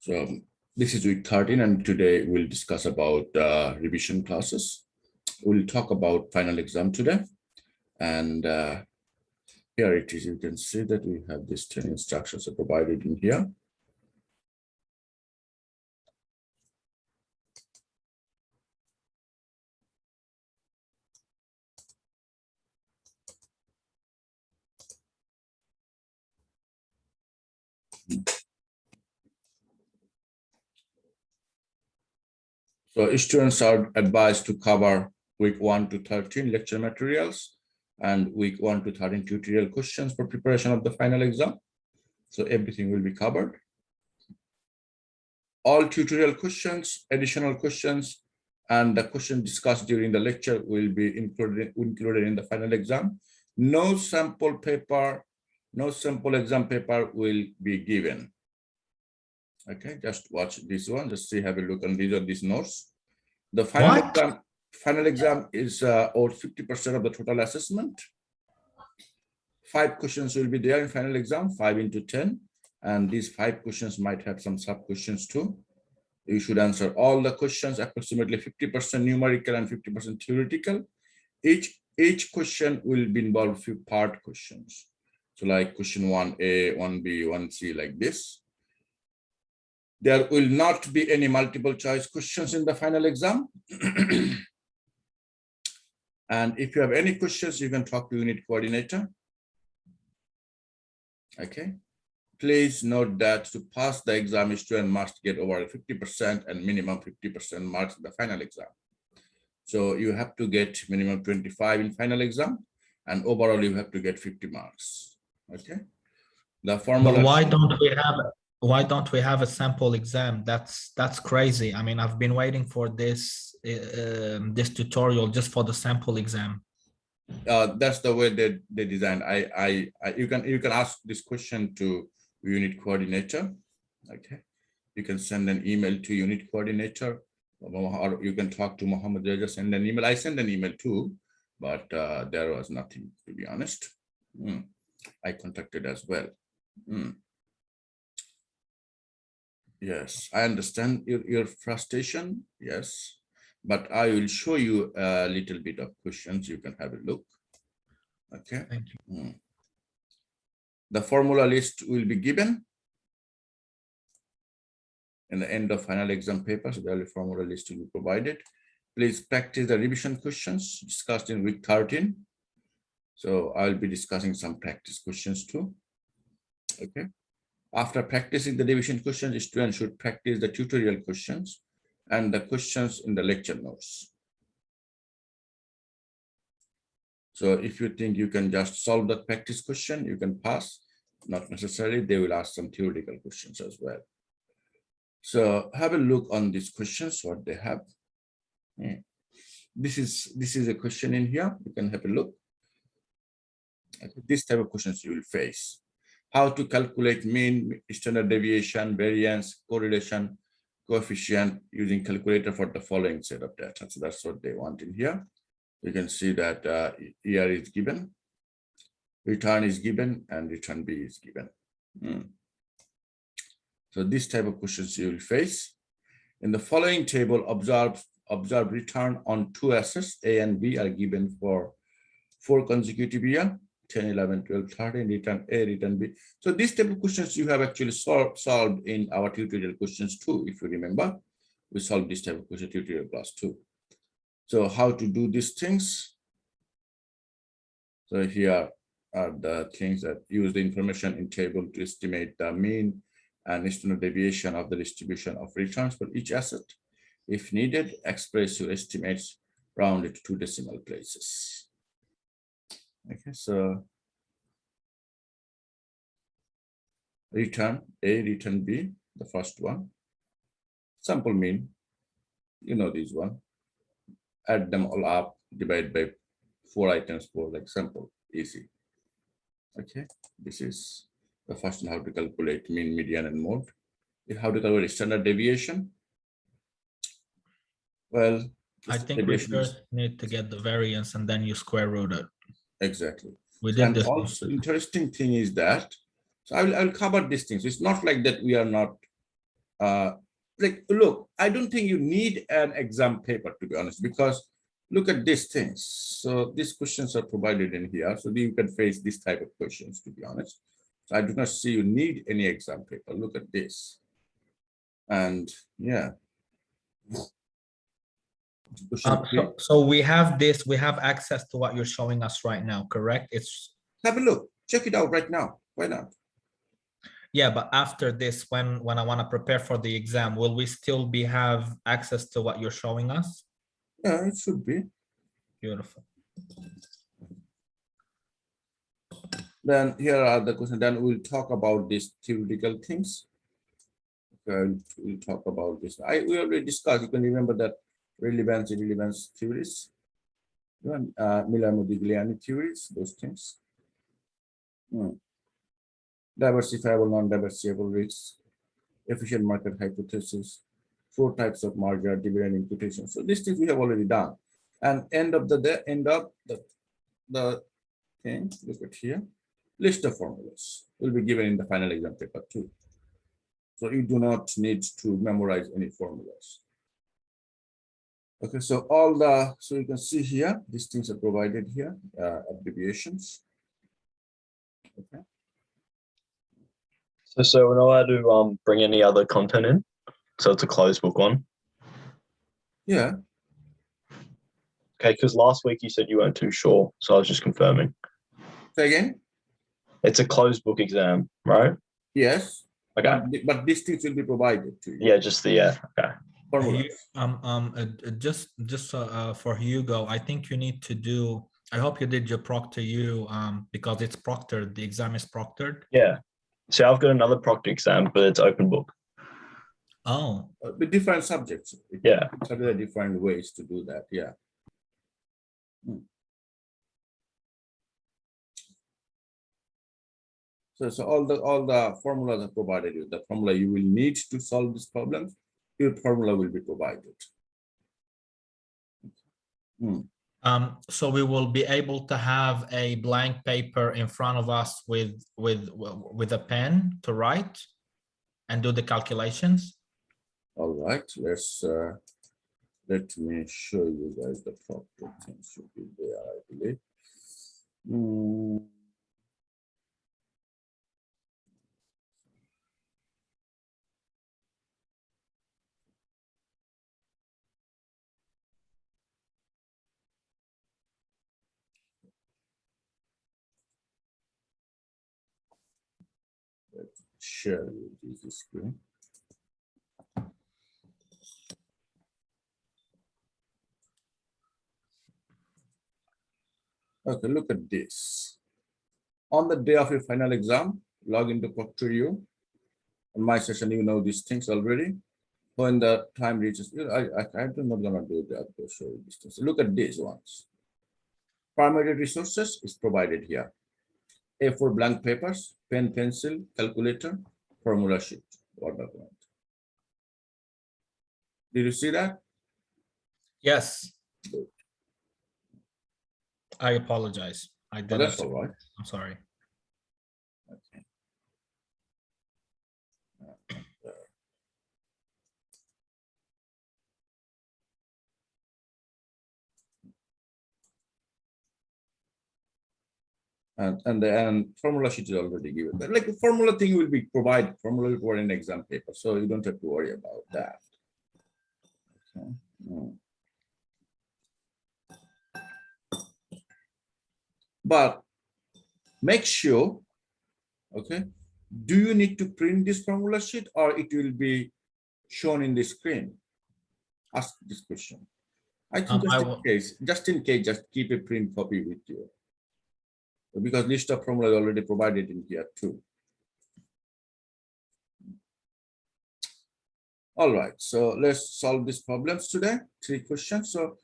So this is week 13, and today we'll discuss about revision classes. We'll talk about final exam today. And here it is. You can see that we have these 10 instructions provided in here. So students are advised to cover week 1 to 13 lecture materials and week 1 to 13 tutorial questions for preparation of the final exam. So everything will be covered. All tutorial questions, additional questions, and the question discussed during the lecture will be included in the final exam. No sample paper, no sample exam paper will be given. Okay, just watch this one. Just see, have a look on these notes. The final exam is over 50% of the total assessment. 5 questions will be there in final exam, 5 into 10. And these 5 questions might have some sub questions too. You should answer all the questions, approximately 50% numerical and 50% theoretical. Each question will be involved few part questions. So like question 1A, 1B, 1C, like this. There will not be any multiple choice questions in the final exam. And if you have any questions, you can talk to unit coordinator. Okay. Please note that to pass the exam, student must get over 50% and minimum 50% marks in the final exam. So you have to get minimum 25 in final exam, and overall you have to get 50 marks. Okay. The formula. But why don't we have a sample exam? That's crazy. I mean, I've been waiting for this this tutorial just for the sample exam. That's the way they design. You can ask this question to unit coordinator. Okay, you can send an email to unit coordinator, or you can talk to Muhammad Raja, send an email. I sent an email too, but there was nothing, to be honest. I contacted as well. Yes, I understand your frustration. Yes, but I will show you a little bit of questions. You can have a look. Okay. Thank you. The formula list will be given in the end of final exam paper. So the formula list will be provided. Please practice the revision questions discussed in week 13. So I'll be discussing some practice questions too. Okay. After practicing the revision questions, students should practice the tutorial questions and the questions in the lecture notes. So if you think you can just solve the practice question, you can pass. Not necessarily, they will ask some theoretical questions as well. So have a look on these questions, what they have. This is a question in here. You can have a look. This type of questions you will face. How to calculate mean, standard deviation, variance, correlation, coefficient using calculator for the following set of data. So that's what they want in here. You can see that ER is given, return is given, and return B is given. So this type of questions you will face. In the following table, observe return on 2 assets, A and B are given for 4 consecutive years, 10, 11, 12, 13, return A, return B. So this type of questions you have actually solved in our tutorial questions too. If you remember, we solved this type of question tutorial class too. So how to do these things? So here are the things that use the information in table to estimate the mean and standard deviation of the distribution of returns for each asset. If needed, express your estimates rounded to 2 decimal places. Okay, so return A, return B, the first one. Sample mean, you know this one. Add them all up, divide by 4 items for the example, easy. Okay, this is the first one, how to calculate mean, median, and mode. How to calculate standard deviation? Well, I think we first need to get the variance and then you square root it. Exactly. We did this. Also, interesting thing is that, so I'll cover these things. It's not like that we are not like, look, I don't think you need an exam paper, to be honest, because look at these things. So these questions are provided in here, so you can face this type of questions, to be honest. So I do not see you need any exam paper. Look at this. And yeah. Question three. So we have this, we have access to what you're showing us right now, correct? It's, Have a look, check it out right now. Why not? yeah, but after this, when I want to prepare for the exam, will we still be have access to what you're showing us? Yeah, it should be. Beautiful. Then here are the questions. Then we'll talk about these theoretical things. Okay, we'll talk about this. We already discussed. You can remember that relevance theories, Miller-Modigliani theories, those things. Diversifiable, non-diversifiable risks, efficient market hypothesis, 4 types of merger, dividend imputation. So these things we have already done. And end of the thing, look at here, list of formulas will be given in the final exam paper too. So you do not need to memorize any formulas. Okay, so so you can see here, these things are provided here, abbreviations. Okay. So we're not allowed to bring any other content in. So it's a closed book one. Yeah. Okay, because last week you said you weren't too sure, so I was just confirming. Say again. It's a closed book exam, right? Yes. Okay. But these things will be provided to you. Yeah, just the okay. Formulas. Just for Hugo, I think you need to do. I hope you did your Proctor U because it's proctored. The exam is proctored. Yeah. So I've got another proctor exam, but it's open book. Oh. With different subjects. Yeah. There are different ways to do that. Yeah. So all the formulas are provided you. The formula you will need to solve these problems, your formula will be provided. So we will be able to have a blank paper in front of us with a pen to write and do the calculations. All right, let me show you guys the proper things should be there, I believe. Let's share with this screen. Okay, look at this. On the day of your final exam, log into ProctorU. On my session, you know these things already. When the time reaches, I'm not gonna do that. I'll show you this. So look at these ones. Primary resources is provided here. A4 blank papers, pen, pencil, calculator, formula sheet. Did you see that? Yes. Good. I apologize. I didn't. That's all right. I'm sorry. Okay. And the formula sheet is already given. But like the formula thing will be provided, formula will provide an exam paper, so you don't have to worry about that. Okay. But make sure, okay, do you need to print this formula sheet or it will be shown in the screen? Ask this question. I think just in case, just keep a print copy with you. Because list of formula is already provided in here too. All right, so let's solve these problems today. 3 questions. So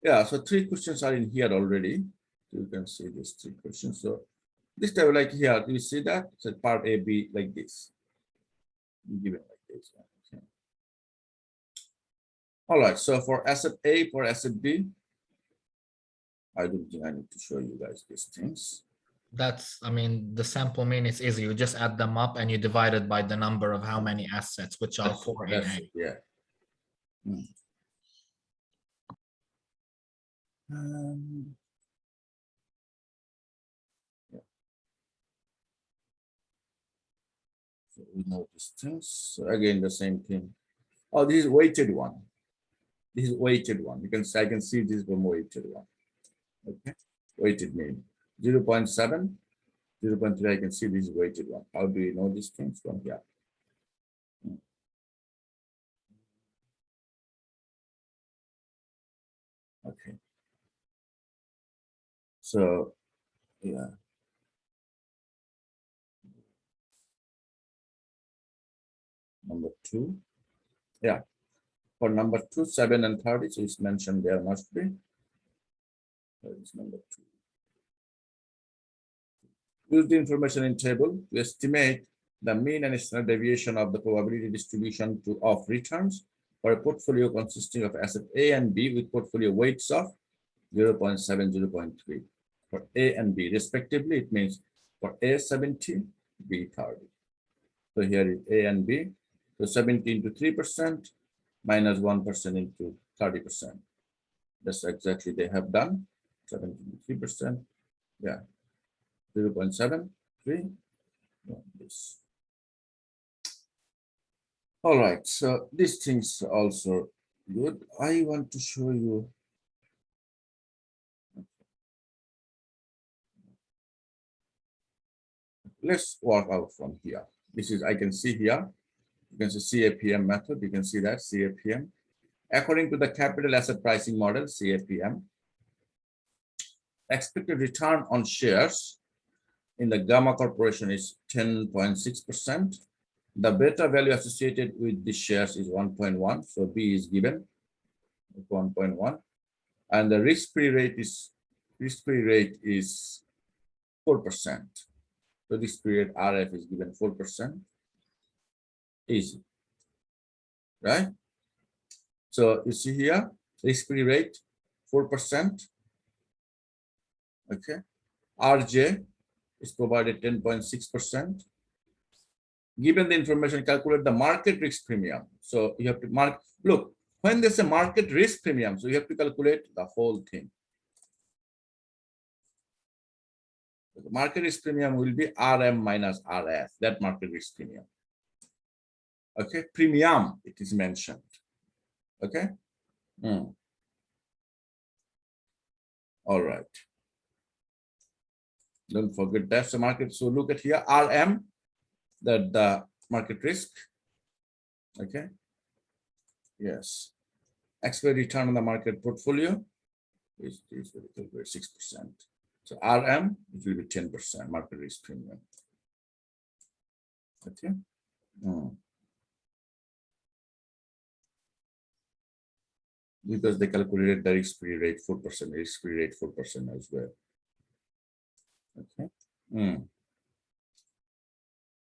yeah, so 3 questions are in here already. You can see these 3 questions. So this table like here, do you see that? So part A, B like this. Given like this. Okay. All right, so for asset A, for asset B, I don't think I need to show you guys these things. That's, I mean, the sample mean is easy. You just add them up and you divide it by the number of how many assets, which are That's it, 4 in that's A. it, yeah. Um, yeah. So we know these things. So again, the same thing. Oh, this is weighted one. This is weighted one. You can see, I can see this from weighted one. Okay, weighted mean 0.7, 0.3. I can see this is weighted one. How do you know these things from here? Okay. So, yeah. Number 2. Yeah. For number 2, 7 and 30, so it's mentioned there must be. That is number 2. Use the information in table to estimate the mean and standard deviation of the probability distribution of returns for a portfolio consisting of asset A and B with portfolio weights of 0.7, 0.3. For A and B respectively, it means for A 70, B 30. So here is A and B. So 70 into 3% minus 1% into 30%. That's exactly they have done. 73%. Yeah. 0.73. This. All right. So these things also good. I want to show you. Let's work out from here. This is, I can see here. You can see CAPM method. You can see that CAPM. According to the capital asset pricing model, CAPM, expected return on shares in the Gamma Corporation is 10.6%. The beta value associated with the shares is 1.1. So B is given 1.1. And the risk-free rate is 4%. So this period RF is given 4%. Easy. Right? So you see here, risk-free rate 4%. Okay. RJ is provided 10.6%. Given the information, calculate the market risk premium. So you have to mark, look, when there's a market risk premium, so you have to calculate the whole thing. The market risk premium will be RM minus RF, that market risk premium. Okay, premium, it is mentioned. Okay. All right. Don't forget that's the market. So look at here, RM, that the market risk. Okay. Yes. Expected return on the market portfolio is 6%. So RM, it will be 10% market risk premium. Okay. Because they calculated the risk-free rate 4%, risk-free rate 4% as well. Okay.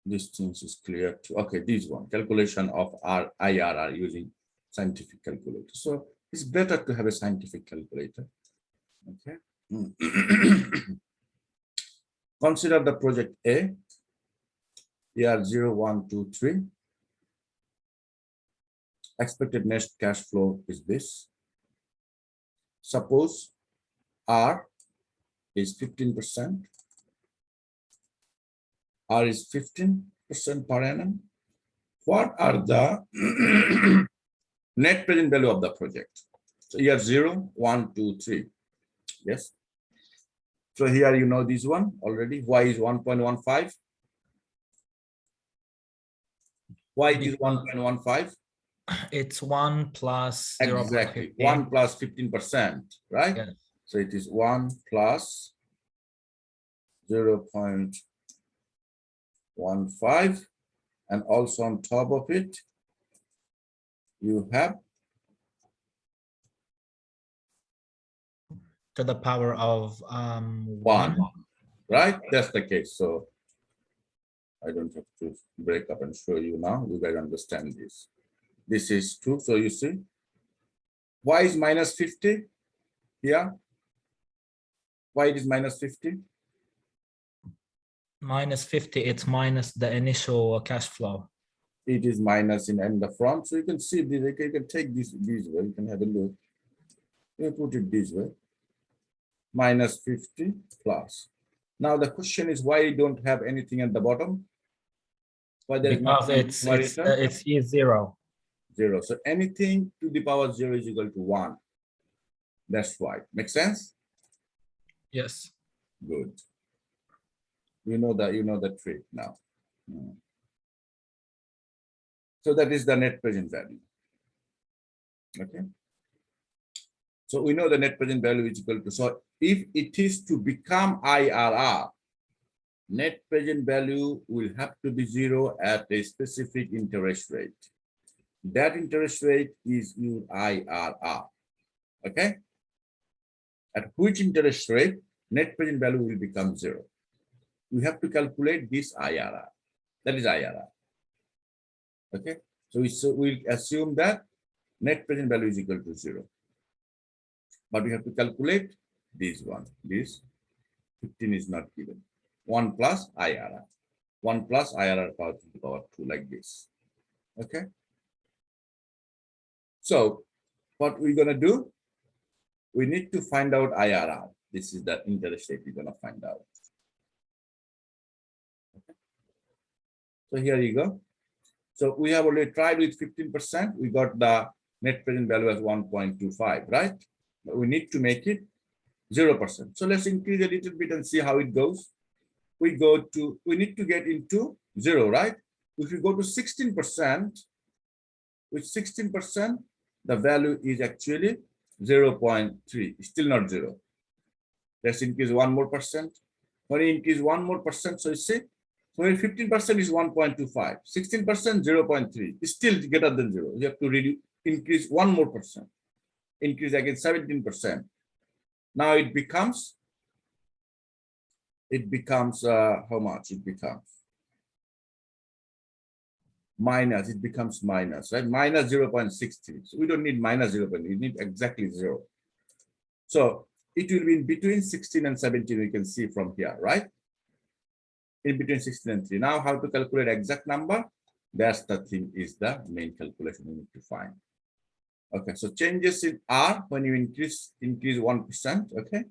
This things is clear too. Okay, this one, calculation of our IRR using scientific calculator. So it's better to have a scientific calculator. Okay. Consider the project A. Year 0, 1, 2, 3. Expected net cash flow is this. Suppose R is 15%. R is 15% per annum. What are the net present value of the project? So year 0, 1, 2, 3. Yes. So here you know this one already. Y is 1.15. Why it is 1.15? It's 1 plus Exactly. 0.15. 1 plus 15%, right? Yes. So it is 1 plus 0.15. And also on top of it, you have To the power of 1, right? That's the case. So I don't have to break up and show you now. You guys understand this. This is 2. So you see, y is minus 50 here. Why it is minus 50? minus 50, it's minus the initial cash flow. It is minus in the front. So you can see this, you can take this way, you can have a look. You put it this way, minus 50 plus. Now the question is why you don't have anything at the bottom? Why there is Because nothing it's numerator? it's here 0. 0. So anything to the power 0 is equal to 1. That's why. Make sense? Yes. Good. You know the trick now. So that is the net present value. Okay. So we know the net present value is equal to, so if it is to become IRR, net present value will have to be 0 at a specific interest rate. That interest rate is your IRR. Okay. At which interest rate net present value will become 0. We have to calculate this IRR. That is IRR. Okay. So we'll assume that net present value is equal to 0. But we have to calculate this one. This 15 is not given. 1 plus IRR. 1 plus IRR power to the power 2 like this. Okay. So what we're going to do, we need to find out IRR. This is the interest rate we're going to find out. Okay. So here you go. So we have already tried with 15%. We got the net present value as 1.25, right? But we need to make it 0%. So let's increase a little bit and see how it goes. We need to get into 0, right? If you go to 16%, with 16%, the value is actually 0.3, still not 0. Let's increase 1 more percent. When you increase 1 more percent, so you see, when 15% is 1.25, 16% 0.3, is still greater than 0. You have to increase 1 more percent. Increase again 17%. Now it becomes how much? It becomes minus, it becomes minus, right? Minus 0.63. So we don't need minus 0, we need exactly 0. So it will be in between 16 and 17, we can see from here, right? In between 16 and 3. Now how to calculate exact number? That's the thing, is the main calculation we need to find. Okay, so changes in R when you increase 1%, okay?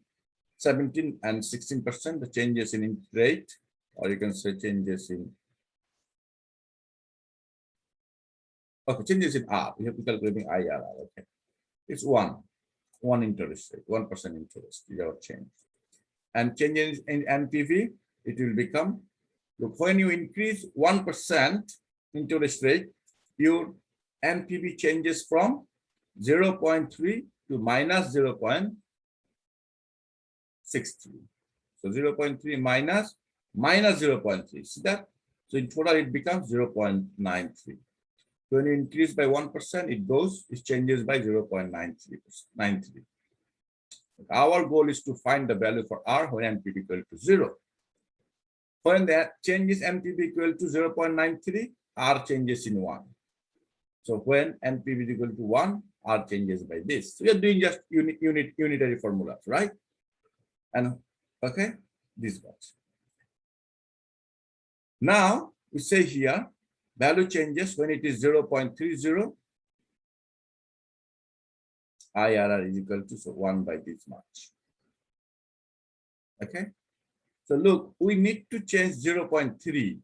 17 and 16%, the changes in rate, or you can say changes in, okay, changes in R. We have to calculating IRR, okay? It's 1 interest rate, 1% interest is our change. And changes in NPV, it will become, look, when you increase 1% interest rate, your NPV changes from 0.3 to minus 0.63. So 0.3 minus 0.3. See that? So in total, it becomes 0.93. When you increase by 1%, it changes by 0.93. Our goal is to find the value for R when NPV equal to 0. When that changes NPV equal to 0.93, R changes in 1. So when NPV is equal to 1, R changes by this. So we are doing just unitary formulas, right? And okay, this much. Now we say here, value changes when it is 0.30, IRR is equal to 1 by this much. Okay. So look, we need to change 0.3.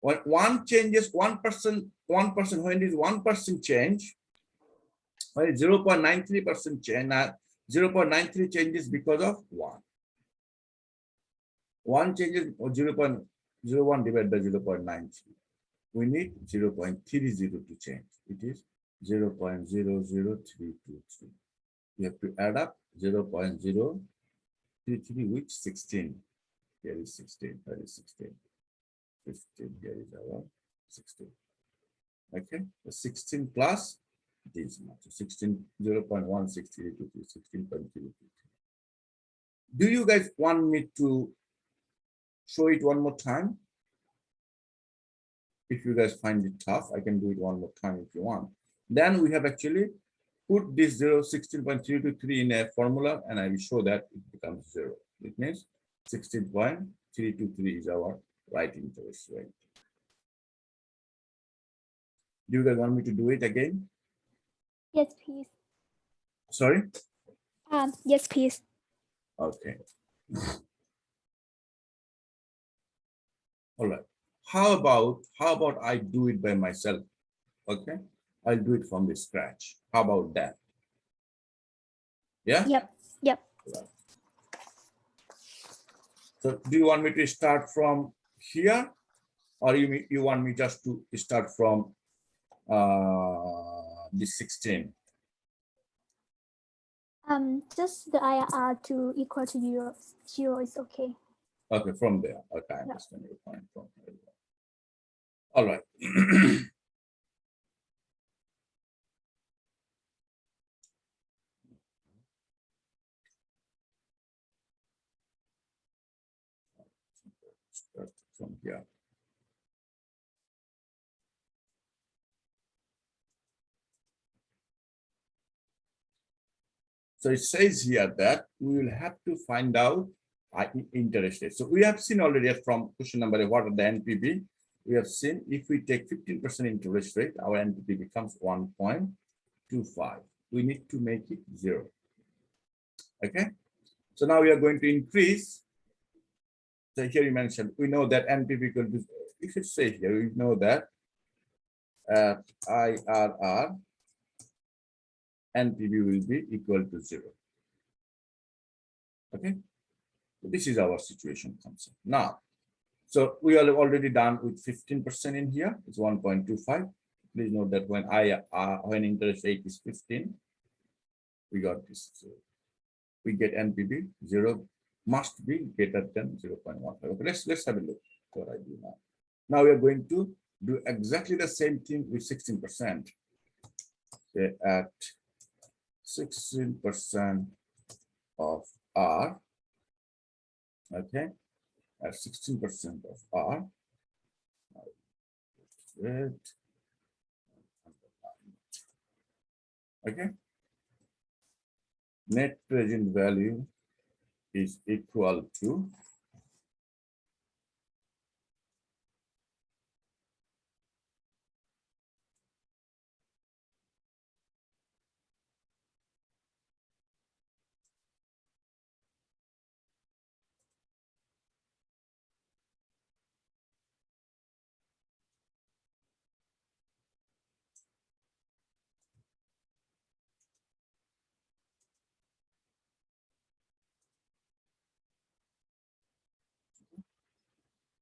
When 1 changes 1%, when it is 1% change, when it's 0.93% change, 0.93 changes because of 1. 1 changes 0.01 divided by 0.93. We need 0.30 to change. It is 0.00323. We have to add up 0.033 with 16. Here is 16. That is 16. 15. Here is our 16. Okay. The 16 plus this much. 16 0.16323. 16.323. Do you guys want me to show it one more time? If you guys find it tough, I can do it one more time if you want. Then we have actually put this 16.323 in a formula, and I will show that it becomes 0. It means 16.323 is our right interest rate. Do you guys want me to do it again? Yes, please. Sorry? Yes, please. Okay. All right. How about I do it by myself? Okay. I'll do it from the scratch. How about that? Yeah? Yep. Yep. So do you want me to start from here? Or you want me just to start from the 16? Just the IRR to equal to 0 is okay. Okay, from there. Okay, I understand your point. From there. All right. Start from here. So it says here that we will have to find out interest rate. So we have seen already from question number 1, what are the NPV? We have seen if we take 15% interest rate, our NPV becomes 1.25. We need to make it 0. Okay. So now we are going to increase. So here you mentioned, we know that NPV equal to, you should say here, we know that IRR NPV will be equal to 0. Okay, so this is our situation concept. Now, so we are already done with 15% in here. It's 1.25. Please note that when interest rate is 15, we got this. We get NPV 0 must be greater than 0.15. Okay, let's have a look what I do now. Now we are going to do exactly the same thing with 16%. At 16% of R, okay, at 16% of R, okay, net present value is equal to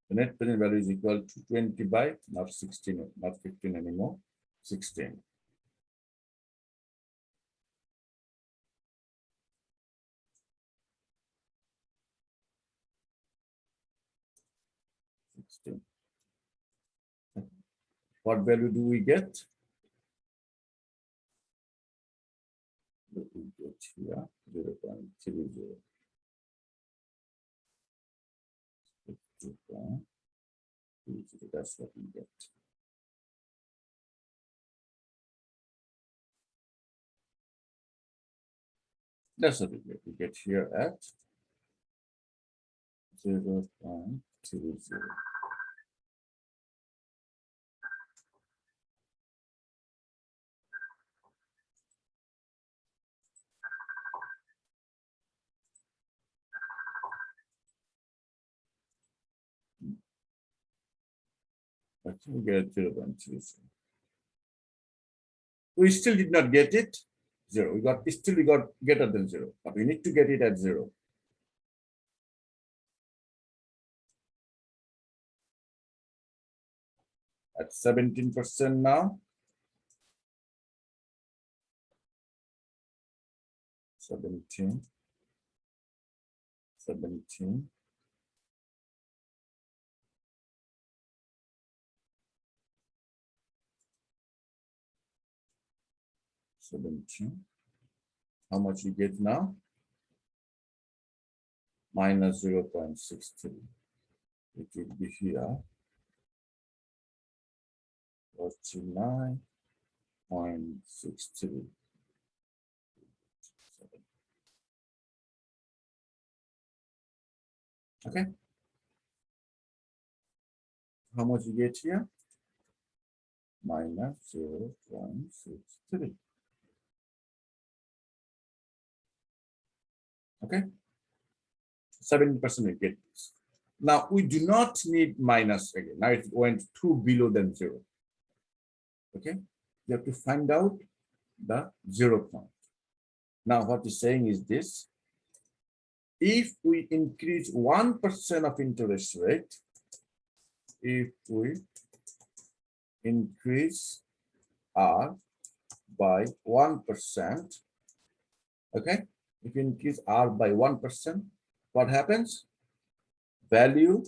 the net present value is equal to 20 by not 16, not 15 anymore, 16. What value do we get? We get here 0.30. That's what we get. That's what we get. We get here at 0.30. Okay, we get 0.30. We still did not get it 0. We got greater than 0, but we need to get it at 0. At 17% now. 17. How much you get now? Minus 0.63. It will be here. 49.63. Okay. How much you get here? Minus 0.63. Okay. 70% we get this. Now we do not need minus again. Now it went 2 below than 0. Okay. You have to find out the 0 point. Now what he's saying is this. If we increase 1% of interest rate, if we increase R by 1%, okay? If you increase R by 1%, what happens? Value,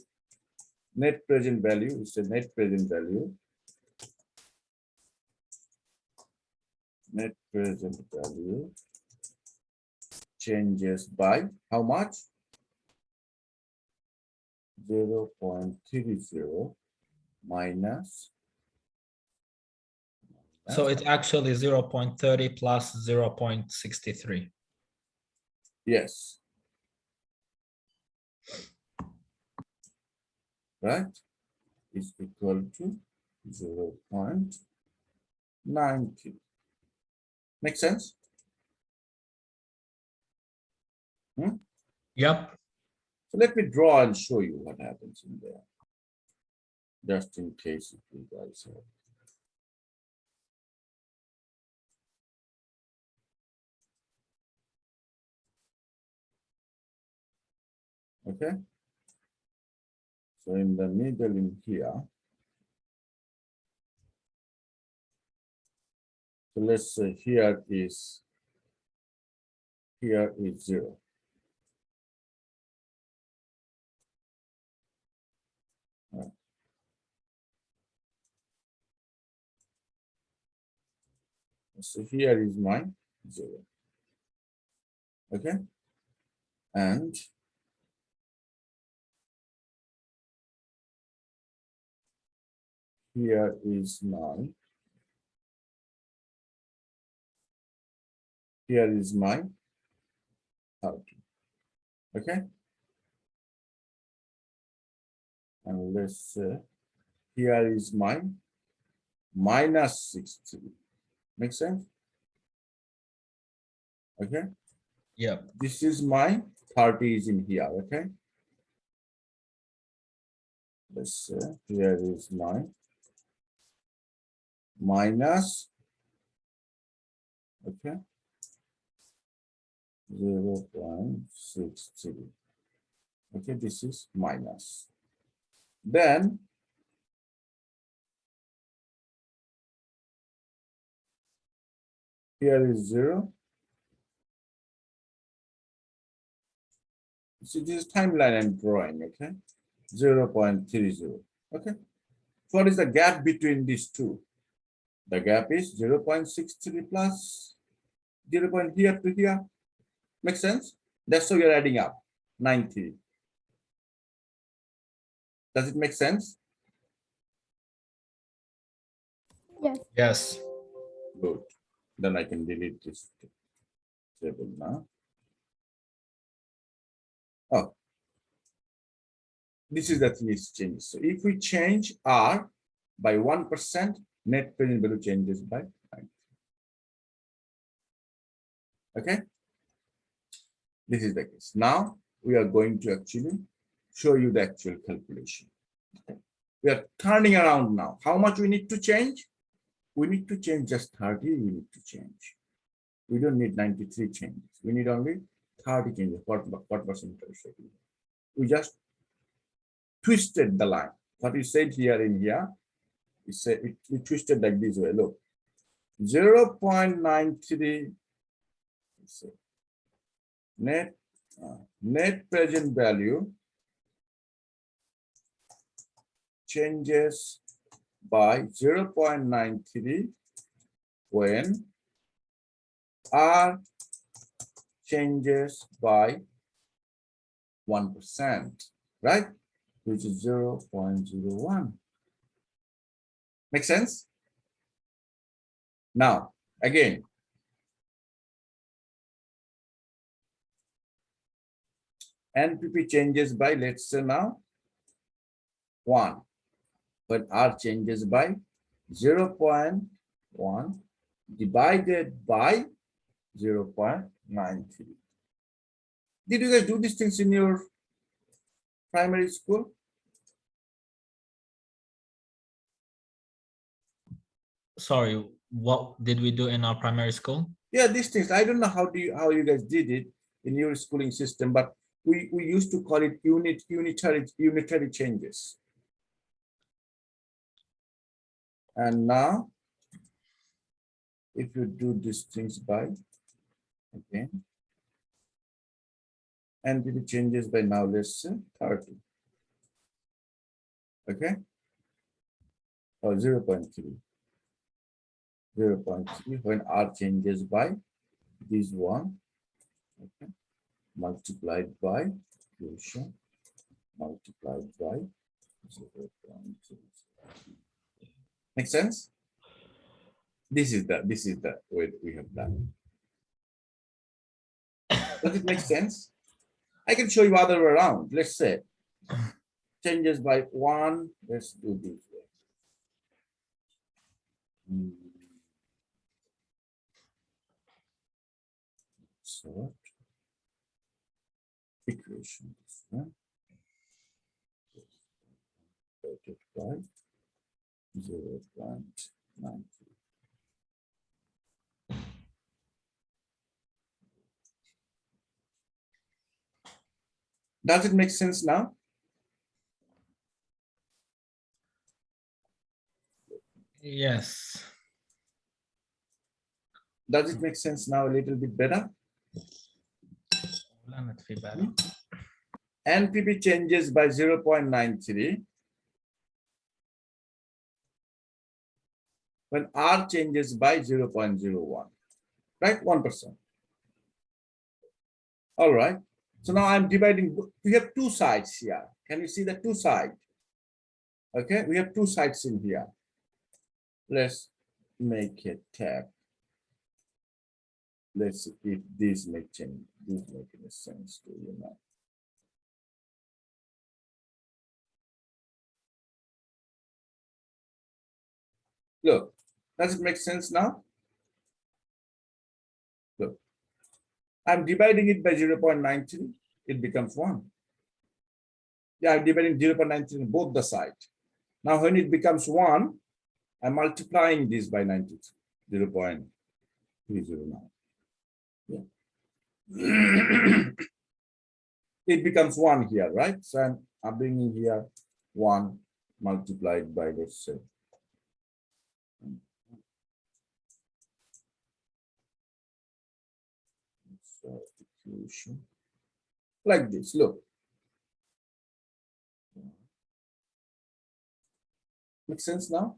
net present value is a net present value. Net present value changes by how much? 0.30 minus. So it's actually 0.30 plus 0.63. Yes. Right? Is equal to 0.90. Make sense? Yep. So let me draw and show you what happens in there. Just in case if you guys have. Okay. So in the middle in here. So let's say here is 0. Right. So here is my 0. Okay. And here is my, here is my 30. Okay. And let's say here is my minus 60. Make sense? Okay. Yep. This is my 30 is in here. Okay. Let's say here is my minus, okay, 0.63. Okay, this is minus. Then here is 0. See, this is timeline I'm drawing, okay? 0.30. Okay. What is the gap between these two? The gap is 0.63 plus 0. Here to here. Make sense? That's how you're adding up 90. Does it make sense? Yes. Yes. Good. Then I can delete this table now. Oh, this is the thing is changed. So if we change R by 1%, net present value changes by 9. Okay. This is the case. Now we are going to actually show you the actual calculation. Okay. We are turning around now. How much we need to change? We need to change just 30. We need to change. We don't need 93 changes. We need only 30 changes. What percent? We just twisted the line. What we said here in here, we twisted like this way. Look, 0.93 net present value changes by 0.93 when R changes by 1%, right? Which is 0.01. Make sense? Now, again, NPP changes by, let's say now, 1. When R changes by 0.1 divided by 0.93. Did you guys do these things in your primary school? Sorry, what did we do in our primary school? Yeah, these things. I don't know how you guys did it in your schooling system, but we used to call it unitary changes. And now, if you do these things by, okay, NPP changes by now, let's say 30. Okay, or 0.3. 0.3 when R changes by this one, okay, multiplied by quotient multiplied by 0.3. Make sense? This is the way we have done. Does it make sense? I can show you other way around. Let's say changes by 1. Let's do this way. So equation this one divided by 0.93. Does it make sense now? Yes. Does it make sense now a little bit better? NPP changes by 0.93 when R changes by 0.01, right? 1%. All right. So now I'm dividing. We have two sides here. Can you see the two sides? Okay, we have two sides in here. Let's make a tab. Let's see if this make change. This make any sense to you now. Look, does it make sense now? Look, I'm dividing it by 0.93. It becomes 1. Yeah, I'm dividing 0.93 in both the sides. Now, when it becomes 1, I'm multiplying this by 93, 0.309. Yeah. It becomes 1 here, right? So I'm bringing here 1 multiplied by, let's say, like this. Look, make sense now?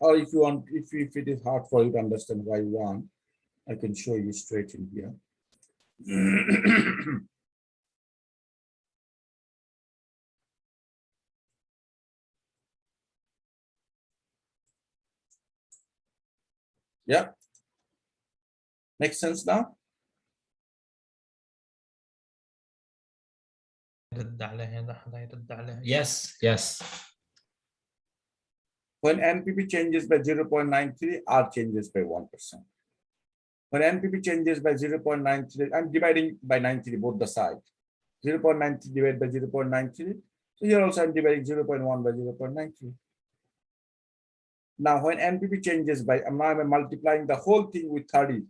Or if you want, if it is hard for you to understand why 1, I can show you straight in here. Yeah. Makes sense now? Yes, yes. When NPP changes by 0.93, R changes by 1%. When NPP changes by 0.93, I'm dividing by 93 both the sides. 0.93 divided by 0.93. So here also I'm dividing 0.1 by 0.93. Now when NPP changes by, I'm multiplying the whole thing with 30,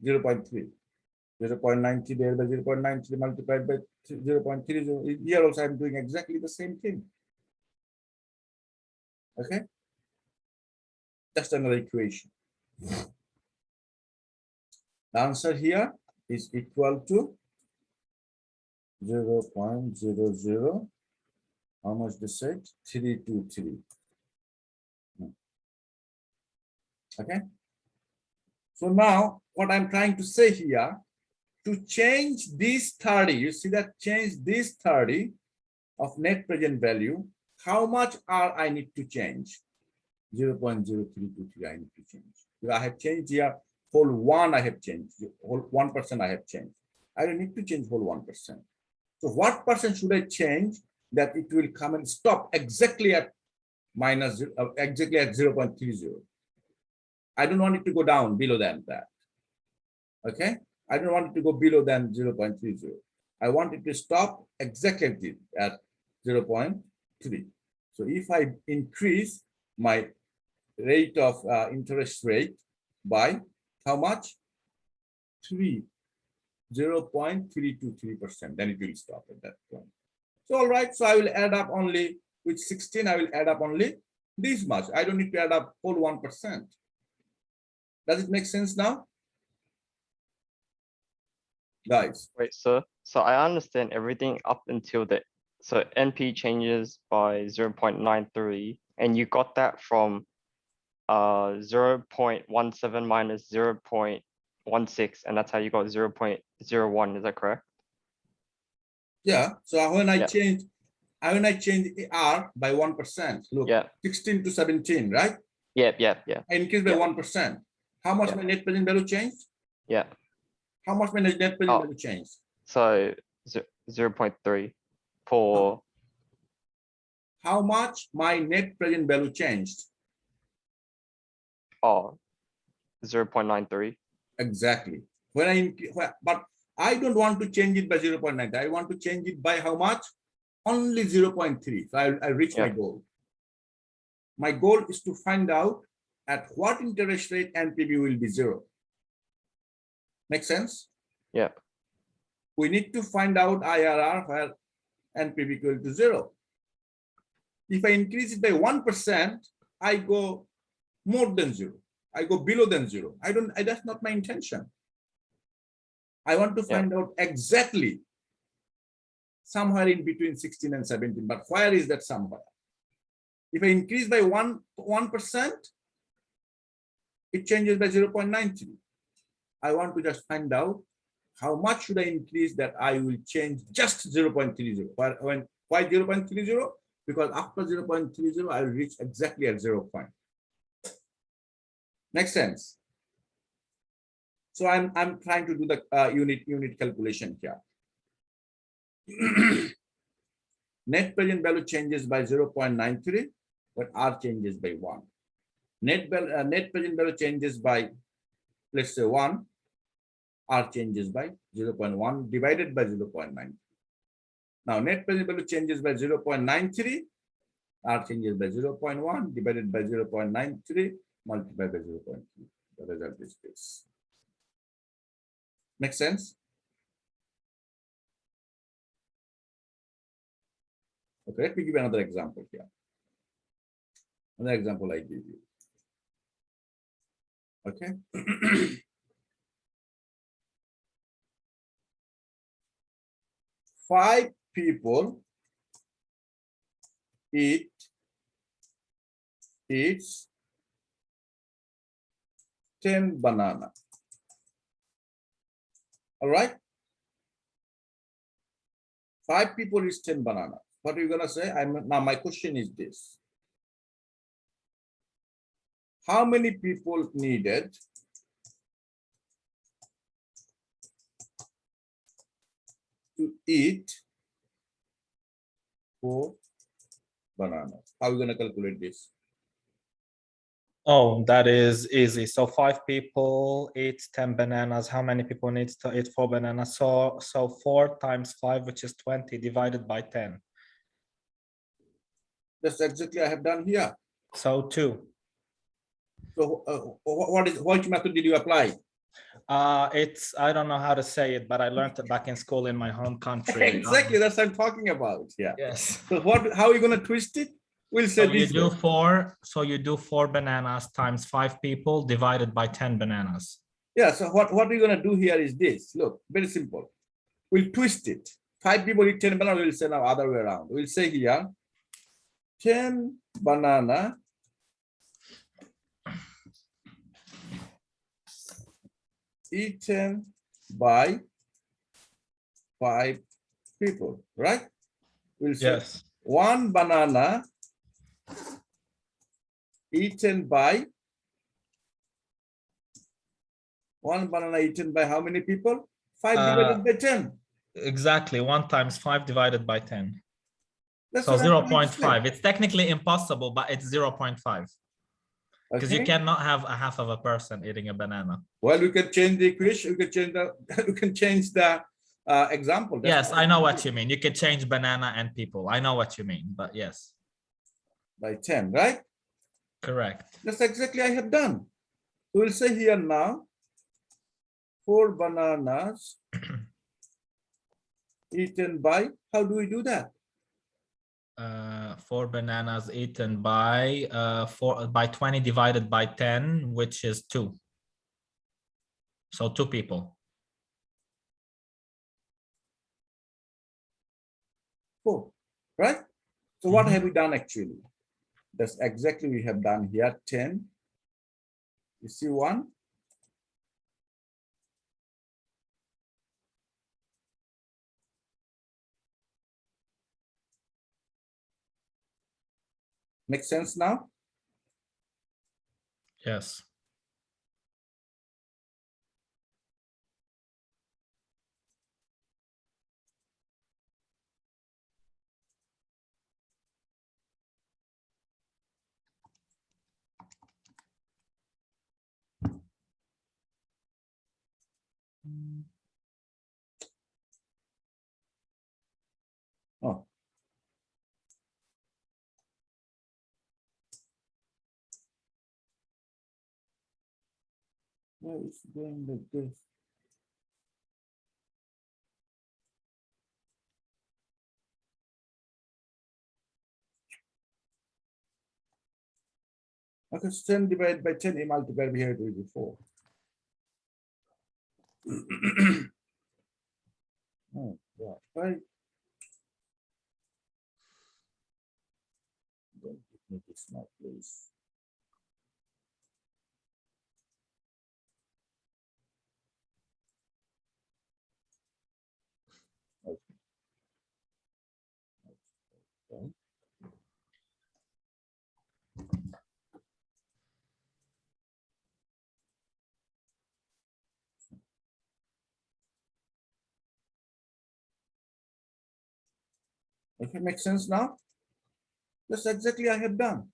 0.3. 0.90 divided by 0.93 multiplied by 0.30. Here also I'm doing exactly the same thing. Okay. Just another equation. The answer here is equal to 0.00. How much they said? 323. Okay. So now what I'm trying to say here, to change this 30, you see that change this 30 of net present value, how much R I need to change? 0.0323 I need to change. Because I have changed here, whole 1 I have changed, whole 1% I have changed. I don't need to change whole 1%. So what percent should I change that it will come and stop exactly at exactly at 0.30? I don't want it to go down below than that. Okay, I don't want it to go below than 0.30. I want it to stop exactly at 0.3. So if I increase my rate of interest rate by how much? 0.323%, then it will stop at that point. So all right, so I will add up only with 16, I will add up only this much. I don't need to add up whole 1%. Does it make sense now? Guys, Wait, sir. So I understand everything up until the, so NP changes by 0.93, and you got that from 0.17 minus 0.16, and that's how you got 0.01. Is that correct? yeah. So when I Yeah. change, R by 1%, look, Yeah. 16 to 17, right? Yeah. I increase by Yeah. 1%. How much Yeah. my net present value changed? Yeah. How much my net present Oh. value changed? So 0.3 for, How much my net present value changed? oh, 0.93. Exactly. But I don't want to change it by 0.9. I want to change it by how much? Only 0.3. So I reach my Yeah. goal. My goal is to find out at what interest rate NPV will be 0. Make sense? Yeah. We need to find out IRR where NPV equal to 0. If I increase it by 1%, I go more than 0. I go below than 0. That's not my intention. I want to find out exactly somewhere in between 16 and 17, but where is that somewhere? If I increase by 1%, it changes by 0.93. I want to just find out how much should I increase that I will change just 0.30. Why 0.30? Because after 0.30, I will reach exactly at 0 point. Makes sense? So I'm trying to do the unit calculation here. Net present value changes by 0.93, but R changes by 1. Net present value changes by, let's say 1, R changes by 0.1 divided by 0.9. Now net present value changes by 0.93, R changes by 0.1 divided by 0.93 multiplied by 0.3. The result is this. Make sense? Okay, let me give you another example here. Another example I give you. Okay. 5 people eats 10 banana. All right. 5 people eat 10 banana. What are you gonna say? Now my question is this. How many people needed to eat 4 bananas? How are you gonna calculate this? Oh, that is easy. So 5 people eat 10 bananas. How many people need to eat 4 bananas? So 4 times 5, which is 20, divided by 10. That's exactly I have done here. So 2. So what method did you apply? It's, I don't know how to say it, but I learned it back in school in my home country. Exactly, that's what I'm talking about. Yeah. Yes. So how are you gonna twist it? We'll say So you this do way. 4. So you do 4 bananas times 5 people divided by 10 bananas. Yeah. So what we're gonna do here is this. Look, very simple. We'll twist it. 5 people eat 10 bananas. We'll say now other way around. We'll say here 10 banana eaten by 5 people, right? We'll say Yes. 1 banana eaten by how many people? 5 divided by 10. Exactly, 1 times 5 divided by 10. That's So what I'm trying to say. 0.5. It's technically impossible, but it's 0.5 because you Okay. cannot have a half of a person eating a banana. Well, we can change the equation. We can change the we can change the example. That's Yes, how I know we what do you mean. You can change banana and people. I know what you mean, but yes, by 10, right? correct. That's exactly I have done. We'll say here now 4 bananas eaten by, how do we do that? 4 bananas eaten by 20 divided by 10, which is 2. So 2 people. 4, right? So what Mhm. have we done actually? That's exactly we have done here 10. You see 1. Make sense now? Yes. Oh. Why is it going like this? Okay, so 10 divided by 10, a multiplier we had to do before. Oh, yeah, right. Don't make it small, please. Okay. Okay. Okay, makes sense now? That's exactly I have done.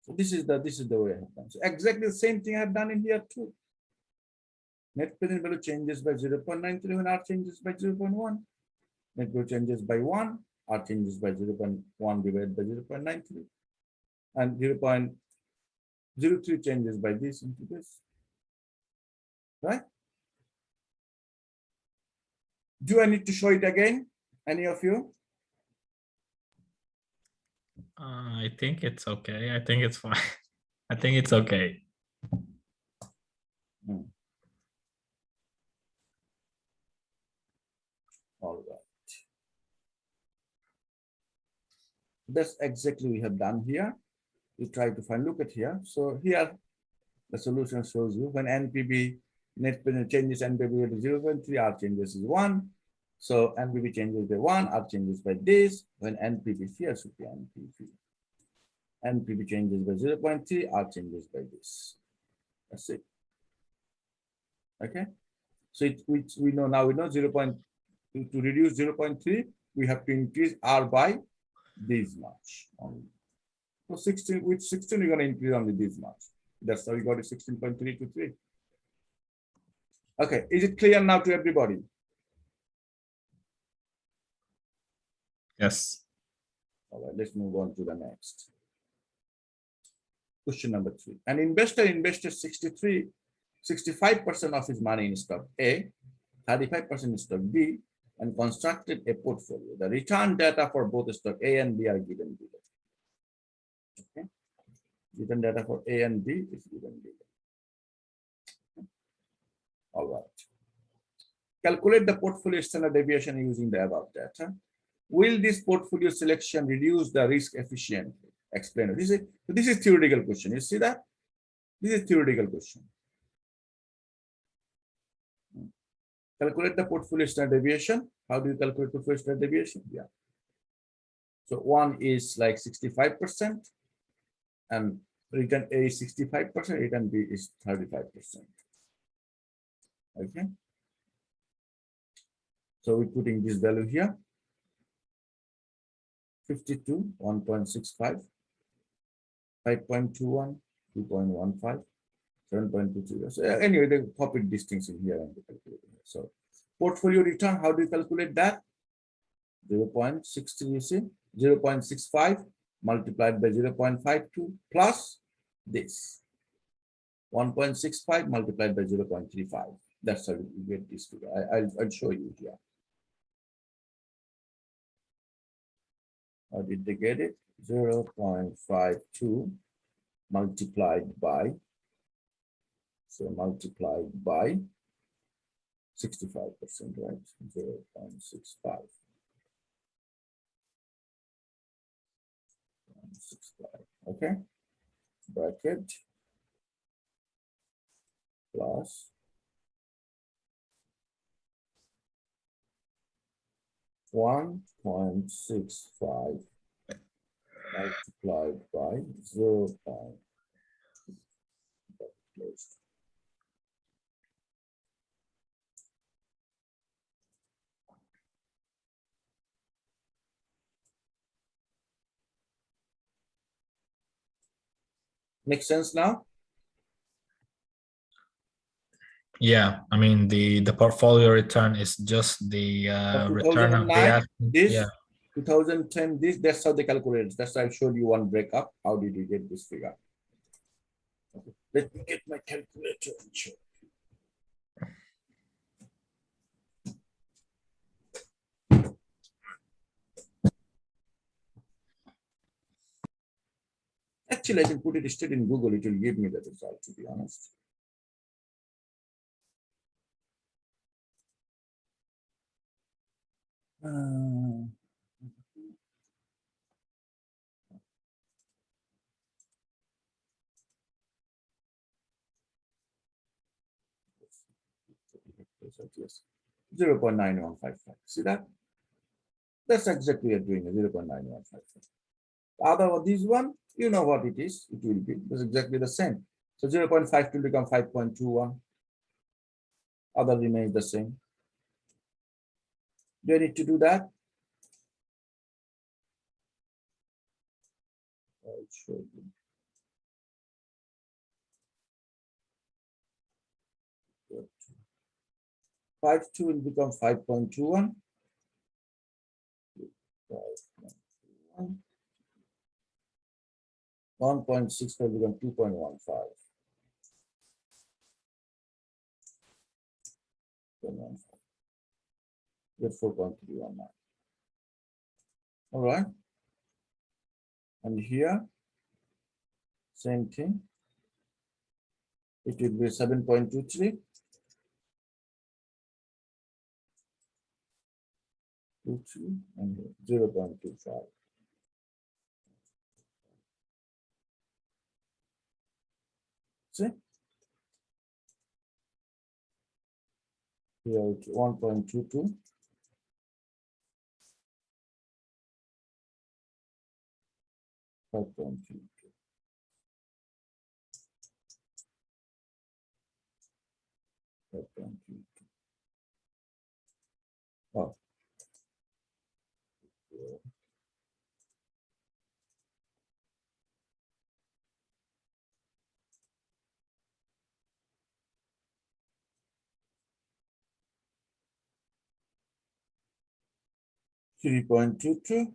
So this is the way I have done. So exactly the same thing I have done in here too. Net present value changes by 0.93 when R changes by 0.1. Net value changes by 1, R changes by 0.1 divided by 0.93. And 0.03 changes by this into this. Right? Do I need to show it again? Any of you? I think it's okay. I think it's fine. I think it's okay. All right. That's exactly we have done here. We try to find, look at here. So here, the solution shows you when NPV net present changes NPV to 0.3, R changes is 1. So NPV changes by 1, R changes by this. When NPV here should be NPV. NPV changes by 0.3, R changes by this. That's it. Okay. So we know now, we know 0.2 to reduce 0.3, we have to increase R by this much only. So 16, with 16, we're going to increase only this much. That's how we got it 16.3 to 3. Okay, is it clear now to everybody? Yes. All right, let's move on to the next. Question number 3. An investor invested 65% of his money in stock A, 35% in stock B, and constructed a portfolio. The return data for both stock A and B are given below. Okay. Return data for A and B is given below. All right. Calculate the portfolio standard deviation using the above data. Will this portfolio selection reduce the risk efficiently? Explain. This is theoretical question. You see that? This is theoretical question. Calculate the portfolio standard deviation. How do you calculate portfolio standard deviation? Yeah. So one is like 65%, and return A is 65%, return B is 35%. Okay. So we're putting this value here. 52, 1.65, 5.21, 2.15, 7.23. So anyway, they copied these things in here and they calculate it. So portfolio return, how do you calculate that? 0.63, you see, 0.65 multiplied by 0.52 plus this 1.65 multiplied by 0.35. That's how you get this figure. I'll show you here. How did they get it? 0.52 multiplied by, so multiplied by 65%, right? 0.65. 65. Okay, bracket plus 1.65 multiplied by 0. Makes sense now? Yeah, I mean the portfolio return is just the return of the 2009, asset. this, Yeah. 2010, this, that's how they calculate it. That's why I showed you one breakup. How did you get this figure? Okay. Let me get my calculator and show. Actually, I can put it straight in Google. It will give me the result, to be honest. Yes, 0.9155. See that? That's exactly what you're doing, 0.9155. Other this one, you know what it is. It will be. It's exactly the same. So 0.5 will become 5.21. Other remains the same. Do I need to do that? I'll show you. Good. 5.2 will become 5.21. 1.65 will become 2.15. 2.15. Get 4.319. All right. And here, same thing. It will be 7.23. 23 and 0.25. See? Here it's 1.22. 5.22. Oh. 3.22.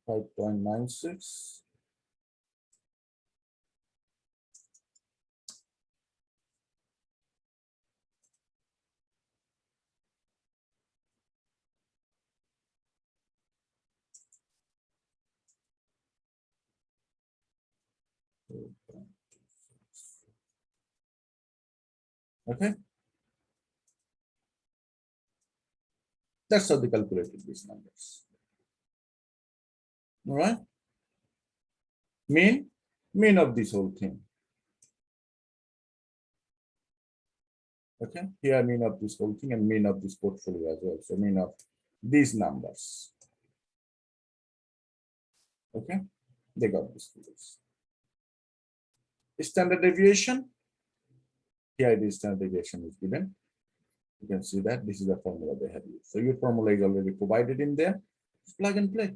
$5.96. Okay. That's how they calculated these numbers. All right. Mean of this whole thing. Okay, here mean of this whole thing and mean of this portfolio as well. So mean of these numbers. Okay, they got this figures. Standard deviation. Here the standard deviation is given. You can see that this is the formula they have used. So your formula is already provided in there. Just plug and play.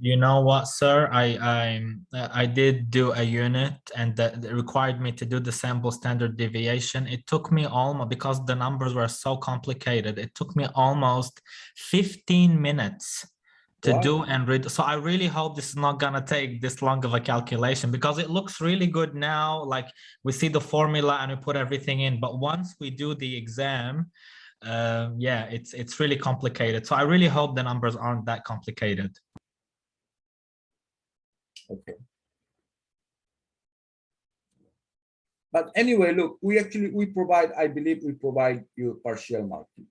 You know what, sir? I did do a unit and that required me to do the sample standard deviation. It took me almost, because the numbers were so complicated, it took me almost 15 minutes to Wow. do and read. So I really hope this is not gonna take this long of a calculation, because it looks really good now. Like we see the formula and we put everything in, but once we do the exam, yeah, it's really complicated. So I really hope the numbers aren't that complicated. Okay. But anyway, look, we provide, I believe we provide you partial marking.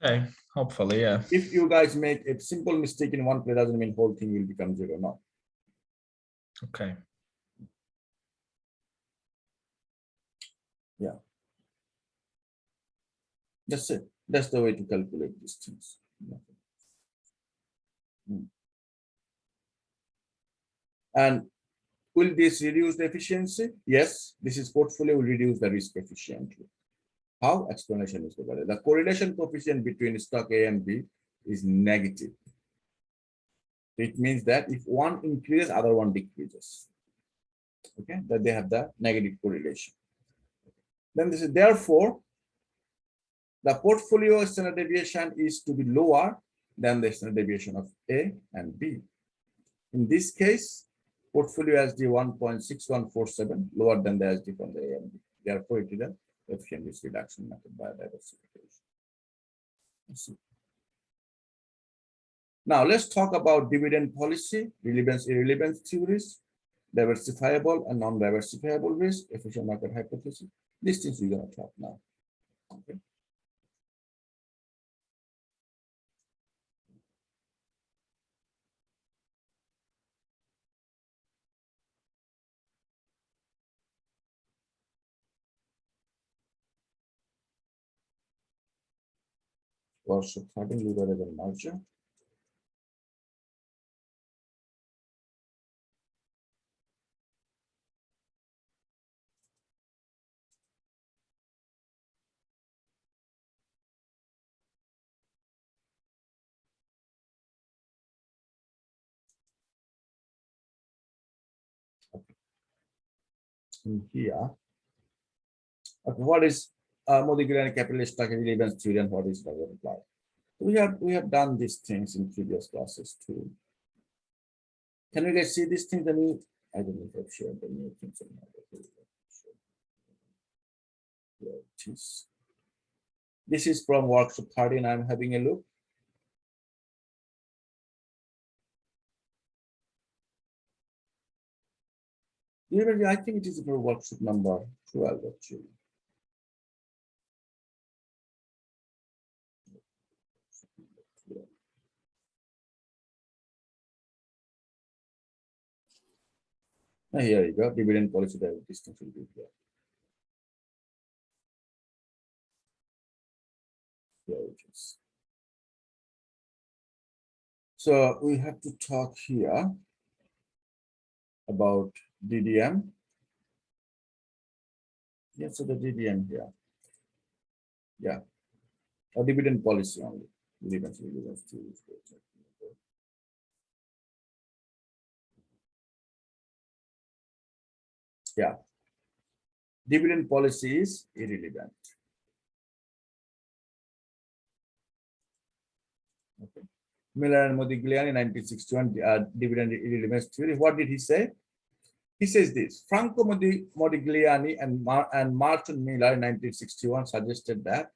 Okay, hopefully, yeah. If you guys make a simple mistake in one place, doesn't mean whole thing will become zero. No. Okay. Yeah. That's it. That's the way to calculate these things. And will this reduce the efficiency? Yes, this is portfolio will reduce the risk efficiently. How? Explanation is provided. The correlation coefficient between stock A and B is negative. It means that if one increases, other one decreases. Okay, that they have the negative correlation. Then this is therefore the portfolio standard deviation is to be lower than the standard deviation of A and B. In this case, portfolio SD 1.6147 lower than the SD from the A and B. Therefore, it is an efficient risk reduction method by diversification. Now, let's talk about dividend policy, relevance, irrelevance theories, diversifiable and non-diversifiable risk, efficient market hypothesis. These things we're going to talk now. Okay. Also, having liberable merger. In here, okay, what is Modigliani capitalist stock relevance theory and what is doesn't apply? We have done these things in previous classes too. Can you guys see these things? I mean, I don't know if I've shared the new things or not. This is from workshop 13. I'm having a look. I think it is for workshop number 12 actually. Here you go, dividend policy distance will be here. Here it is. So we have to talk here about DDM. Yeah, so the DDM here. Yeah, a dividend policy only. Yeah, dividend policy is irrelevant. Okay. Miller and Modigliani, 1961, dividend irrelevance theory. What did he say? He says this: Franco Modigliani and Martin Miller, 1961, suggested that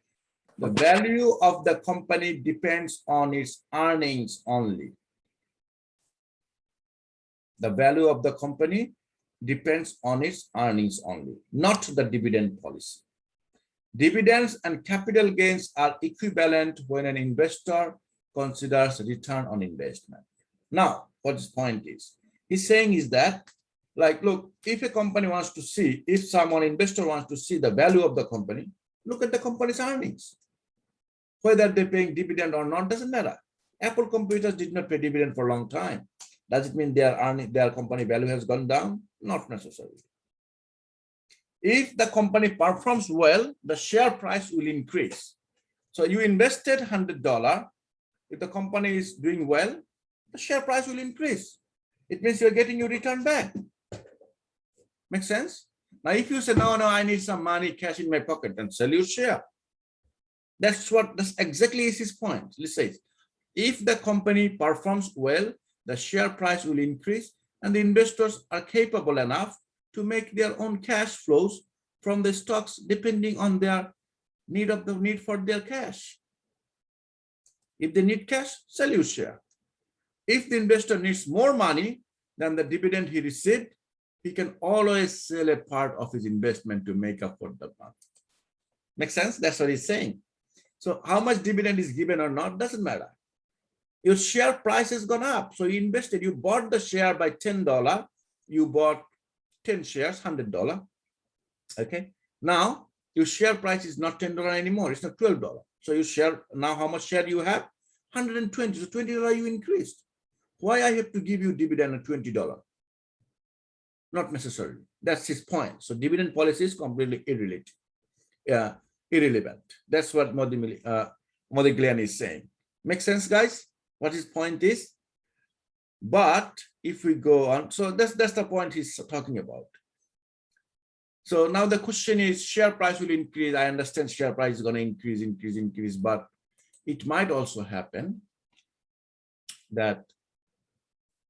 the value of the company depends on its earnings only. The value of the company depends on its earnings only, not the dividend policy. Dividends and capital gains are equivalent when an investor considers return on investment. Now, what his point is, he's saying is that, like, look, if a company wants to see, if someone investor wants to see the value of the company, look at the company's earnings. Whether they're paying dividend or not doesn't matter. Apple Computers did not pay dividend for a long time. Does it mean their company value has gone down? Not necessarily. If the company performs well, the share price will increase. So you invested $100. If the company is doing well, the share price will increase. It means you're getting your return back. Make sense? Now, if you say, no, I need some money, cash in my pocket, then sell your share. That's exactly his point. Let's say, if the company performs well, the share price will increase, and the investors are capable enough to make their own cash flows from the stocks depending on their need for their cash. If they need cash, sell your share. If the investor needs more money than the dividend he received, he can always sell a part of his investment to make up for the money. Make sense? That's what he's saying. So how much dividend is given or not doesn't matter. Your share price has gone up. So you invested, you bought the share by $10. You bought 10 shares, $100. Okay. Now your share price is not $10 anymore. It's not $12. So you share, now how much share you have? 120. So $20 you increased. Why I have to give you dividend at $20? Not necessarily. That's his point. So dividend policy is completely irrelevant. That's what Modigliani is saying. Make sense, guys? What his point is? But if we go on, so that's the point he's talking about. So now the question is, share price will increase. I understand share price is going to increase, but it might also happen that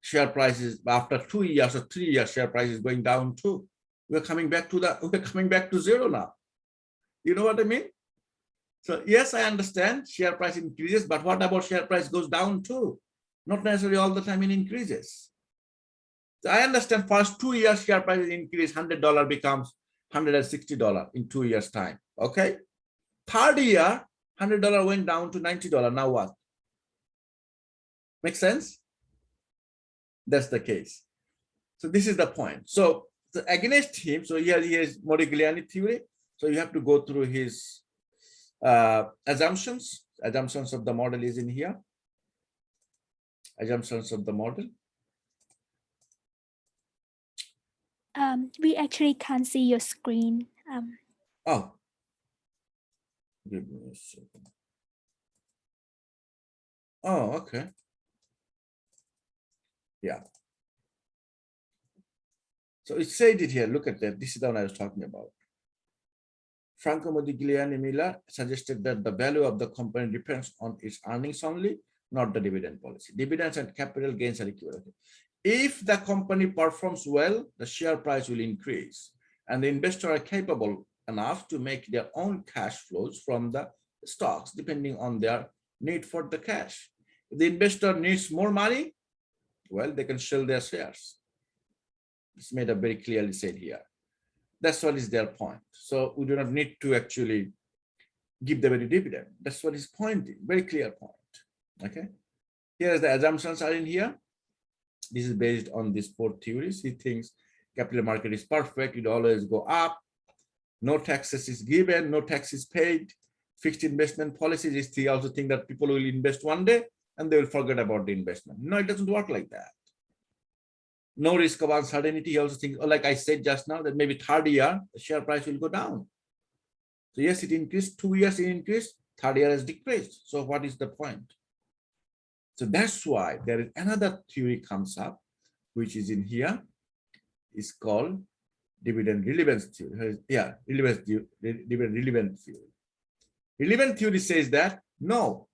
share prices after 2 years or 3 years, share price is going down too. We're coming back to zero now. You know what I mean? So yes, I understand share price increases, but what about share price goes down too? Not necessarily all the time it increases. So I understand first 2 years share price increase, $100 becomes $160 in 2 years time. Okay. Third year, $100 went down to $90. Now what? Make sense? That's the case. So this is the point. So against him, so here he is Modigliani theory. So you have to go through his assumptions. Assumptions of the model is in here. Assumptions of the model. We actually can't see your screen. Oh, give me a second. Oh, okay. Yeah. So it said it here. Look at that. This is the one I was talking about. Franco Modigliani Miller suggested that the value of the company depends on its earnings only, not the dividend policy. Dividends and capital gains are equivalent. If the company performs well, the share price will increase, and the investors are capable enough to make their own cash flows from the stocks, depending on their need for the cash. If the investor needs more money, well, they can sell their shares. It's made up very clearly said here. That's what is their point. So we do not need to actually give them any dividend. That's what his point is. Very clear point. Okay. Here the assumptions are in here. This is based on these 4 theories. He thinks capital market is perfect. It always go up. No taxes is given. No tax is paid. Fixed investment policies. He also think that people will invest one day and they will forget about the investment. No, it doesn't work like that. No risk of uncertainty. He also thinks, like I said just now, that maybe third year, the share price will go down. So yes, it increased. 2 years it increased. Third year has decreased. So what is the point? So that's why there is another theory comes up, which is in here. It's called dividend relevance theory. Yeah, dividend relevant theory. Relevant theory says that, no,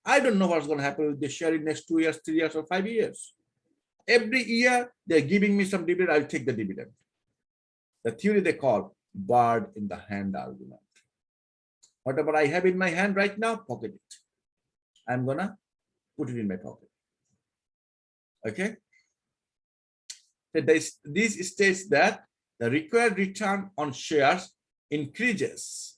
I don't know what's going to happen with the share in next 2 years, 3 years, or 5 years. Every year they're giving me some dividend, I'll take the dividend. The theory they call bird in the hand argument. Whatever I have in my hand right now, pocket it. I'm gonna put it in my pocket. Okay. This states that the required return on shares increases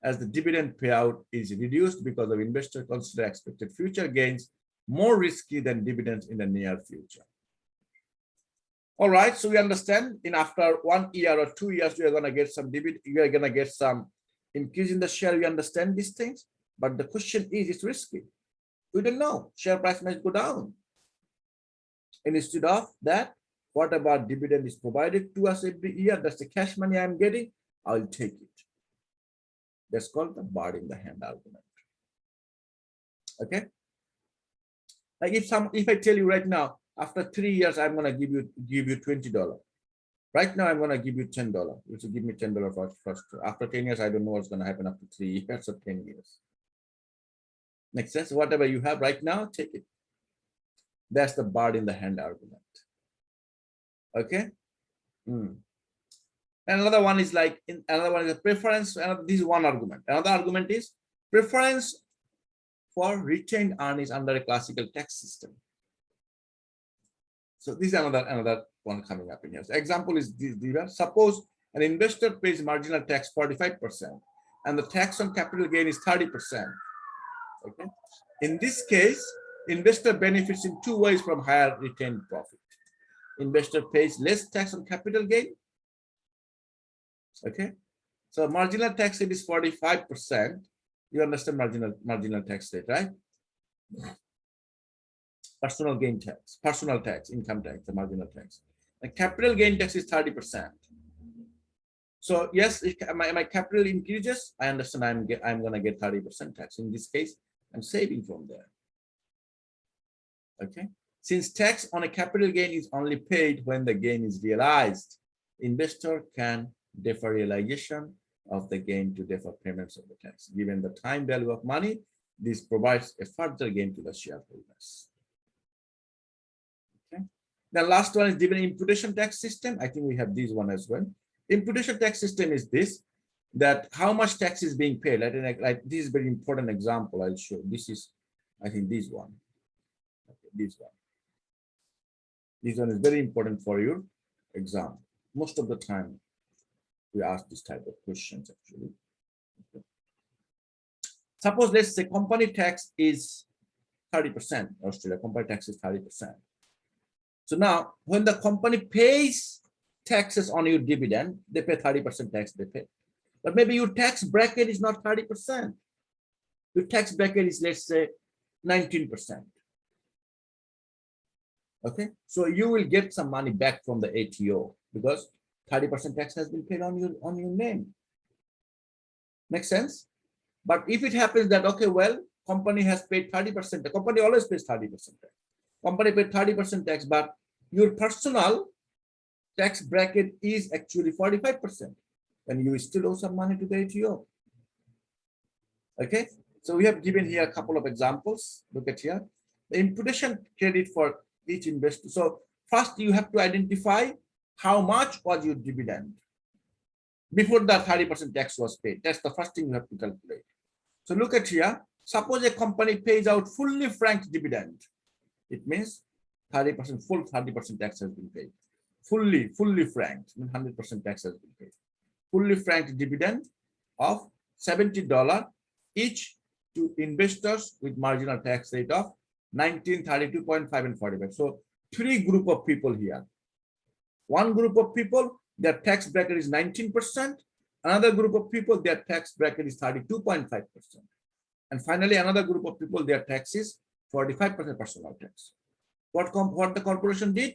as the dividend payout is reduced because of investors consider expected future gains more risky than dividends in the near future. All right, so we understand in after 1 year or 2 years, you are going to get some dividend, you are going to get some increase in the share. We understand these things, but the question is, it's risky. We don't know, share price might go down. And instead of that, what about dividend is provided to us every year? That's the cash money I'm getting, I'll take it. That's called the bird in the hand argument. Okay. Like if I tell you right now, after 3 years, I'm gonna give you $20. Right now, I'm gonna give you $10. You should give me $10 first. After 10 years, I don't know what's gonna happen after 3 years or 10 years. Makes sense? Whatever you have right now, take it. That's the bird in the hand argument. Okay. And another one is like another one is a preference. This is one argument. Another argument is preference for retained earnings under a classical tax system. So this is another one coming up in here. So example is this. Suppose an investor pays marginal tax 45% and the tax on capital gain is 30%. Okay. In this case, investor benefits in 2 ways from higher retained profit. Investor pays less tax on capital gain. Okay. So marginal tax rate is 45%. You understand marginal tax rate, right? Personal gain tax, personal tax, income tax, the marginal tax. And capital gain tax is 30%. So yes, if my capital increases, I understand I'm gonna get 30% tax. In this case, I'm saving from there. Okay. Since tax on a capital gain is only paid when the gain is realized, investor can defer realization of the gain to defer payments of the tax. Given the time value of money, this provides a further gain to the shareholders. Okay. The last one is dividend imputation tax system. I think we have this one as well. Imputation tax system is this, that how much tax is being paid. Like this is a very important example I'll show. This is, I think this one. Okay, this one. This one is very important for your exam. Most of the time, we ask this type of questions actually. Okay. Suppose let's say company tax is 30%. Australia company tax is 30%. So now when the company pays taxes on your dividend, they pay 30% tax they pay. But maybe your tax bracket is not 30%. Your tax bracket is, let's say, 19%. Okay, so you will get some money back from the ATO because 30% tax has been paid on your name. Makes sense? But if it happens that, okay, well, company has paid 30%, the company always pays 30% tax. Company paid 30% tax, but your personal tax bracket is actually 45%. And you still owe some money to the ATO. Okay, so we have given here a couple of examples. Look at here. The imputation credit for each investor. So first you have to identify how much was your dividend before the 30% tax was paid. That's the first thing you have to calculate. So look at here. Suppose a company pays out fully franked dividend. It means 30% full 30% tax has been paid. Fully franked, 100% tax has been paid. Fully franked dividend of $70 each to investors with marginal tax rate of 19, 32.5 and 45. So 3 group of people here. One group of people, their tax bracket is 19%. Another group of people, their tax bracket is 32.5%. And finally, another group of people, their tax is 45% personal tax. What the corporation did?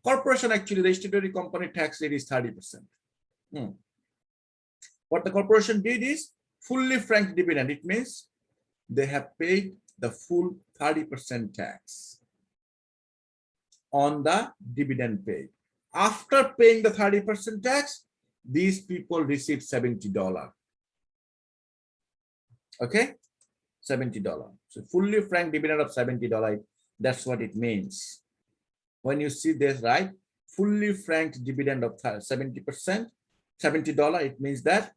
Corporation actually, the statutory company tax rate is 30%. What the corporation did is fully franked dividend. It means they have paid the full 30% tax on the dividend paid. After paying the 30% tax, these people receive $70. Okay, $70. So fully franked dividend of $70. That's what it means. When you see this, right? Fully franked dividend of 70%, $70. It means that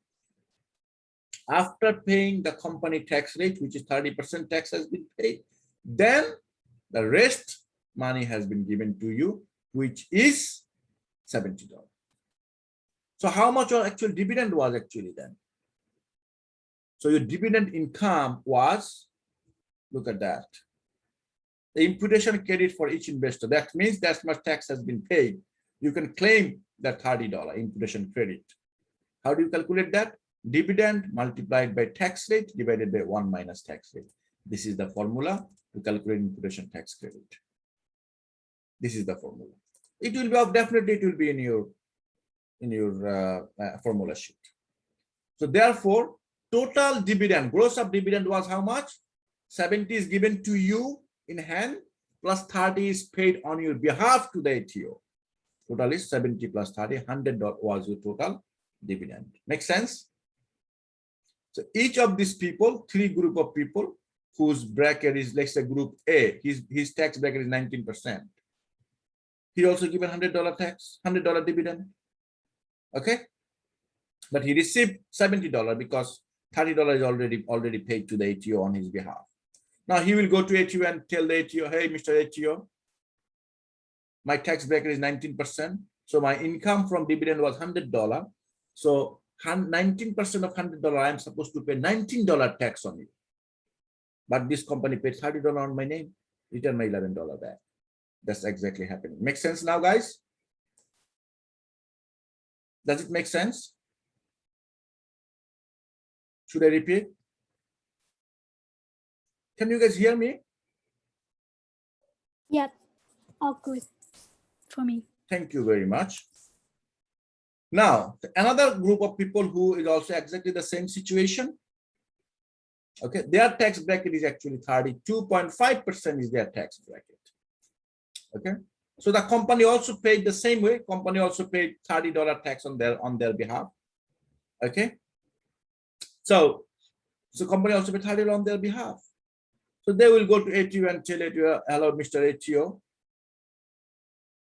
after paying the company tax rate, which is 30% tax has been paid, then the rest money has been given to you, which is $70. So how much your actual dividend was actually then? So your dividend income was, look at that. The imputation credit for each investor. That means that much tax has been paid. You can claim that $30 imputation credit. How do you calculate that? Dividend multiplied by tax rate divided by 1 minus tax rate. This is the formula to calculate imputation tax credit. This is the formula. It will be definitely it will be in your formula sheet. So therefore, total dividend, gross up dividend was how much? 70 is given to you in hand, plus 30 is paid on your behalf to the ATO. Total is 70 plus 30, $100 was your total dividend. Make sense? So each of these people, 3 group of people whose bracket is, let's say group A, his tax bracket is 19%. He also given $100 tax, $100 dividend. Okay, but he received $70 because $30 is already paid to the ATO on his behalf. Now he will go to ATO and tell the ATO, hey, Mr. ATO, my tax bracket is 19%. So my income from dividend was $100. So 19% of $100, I am supposed to pay $19 tax on you. But this company paid $30 on my name, return my $11 back. That's exactly happening. Make sense now, guys? Does it make sense? Should I repeat? Can you guys hear me? Yep, all good for me. Thank you very much. Now, another group of people who is also exactly the same situation. Okay, their tax bracket is actually 32.5% is their tax bracket. Okay, so the company also paid the same way. Company also paid $30 tax on their behalf. Okay, so company also paid $30 on their behalf. So they will go to ATO and tell ATO, hello, Mr. ATO,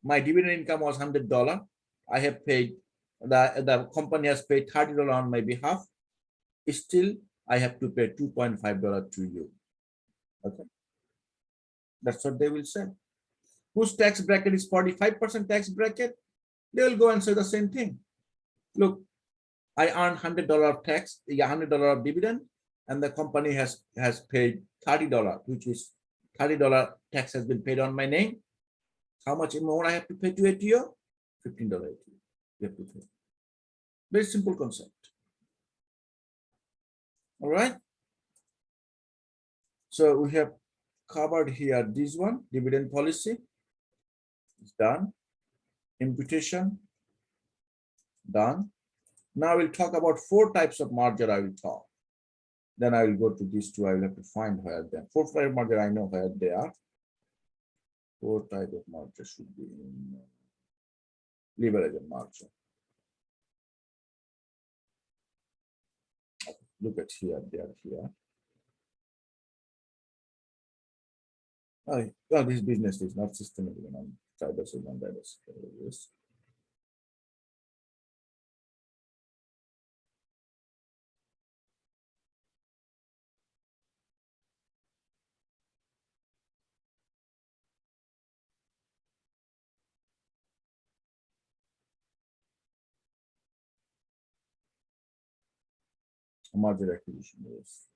my dividend income was $100. I have paid, the company has paid $30 on my behalf. Still, I have to pay $2.5 to you. Okay, that's what they will say. Whose tax bracket is 45% tax bracket? They will go and say the same thing. Look, I earned $100 tax, $100 of dividend, and the company has paid $30, which is $30 tax has been paid on my name. How much more I have to pay to ATO? $15 ATO. You have to pay. Very simple concept. All right. So we have covered here this one, dividend policy. It's done. Imputation, done. Now we'll talk about 4 types of merger. I will talk. Then I will go to these 2. I will have to find where they are. 4 type merger, I know where they are. 4 type of merger should be in leverage and merger. Look at here, they are here. Oh, this business is not sustainable. Yes. Merger acquisition, yes.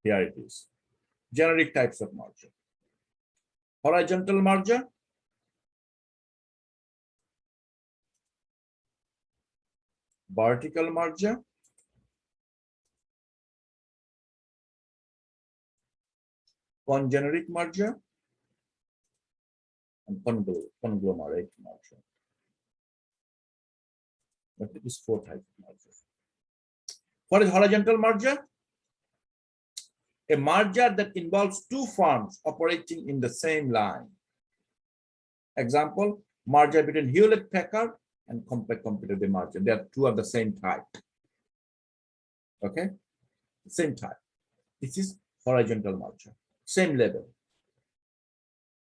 Here it is. Generic types of merger. Horizontal merger. Vertical merger. Congeneric merger. And conglomerate merger. But it is 4 types of merger. What is horizontal merger? A merger that involves 2 firms operating in the same line. Example, merger between Hewlett Packard and Compaq Computer merger. They are 2 of the same type. Okay, same type. This is horizontal merger, same level.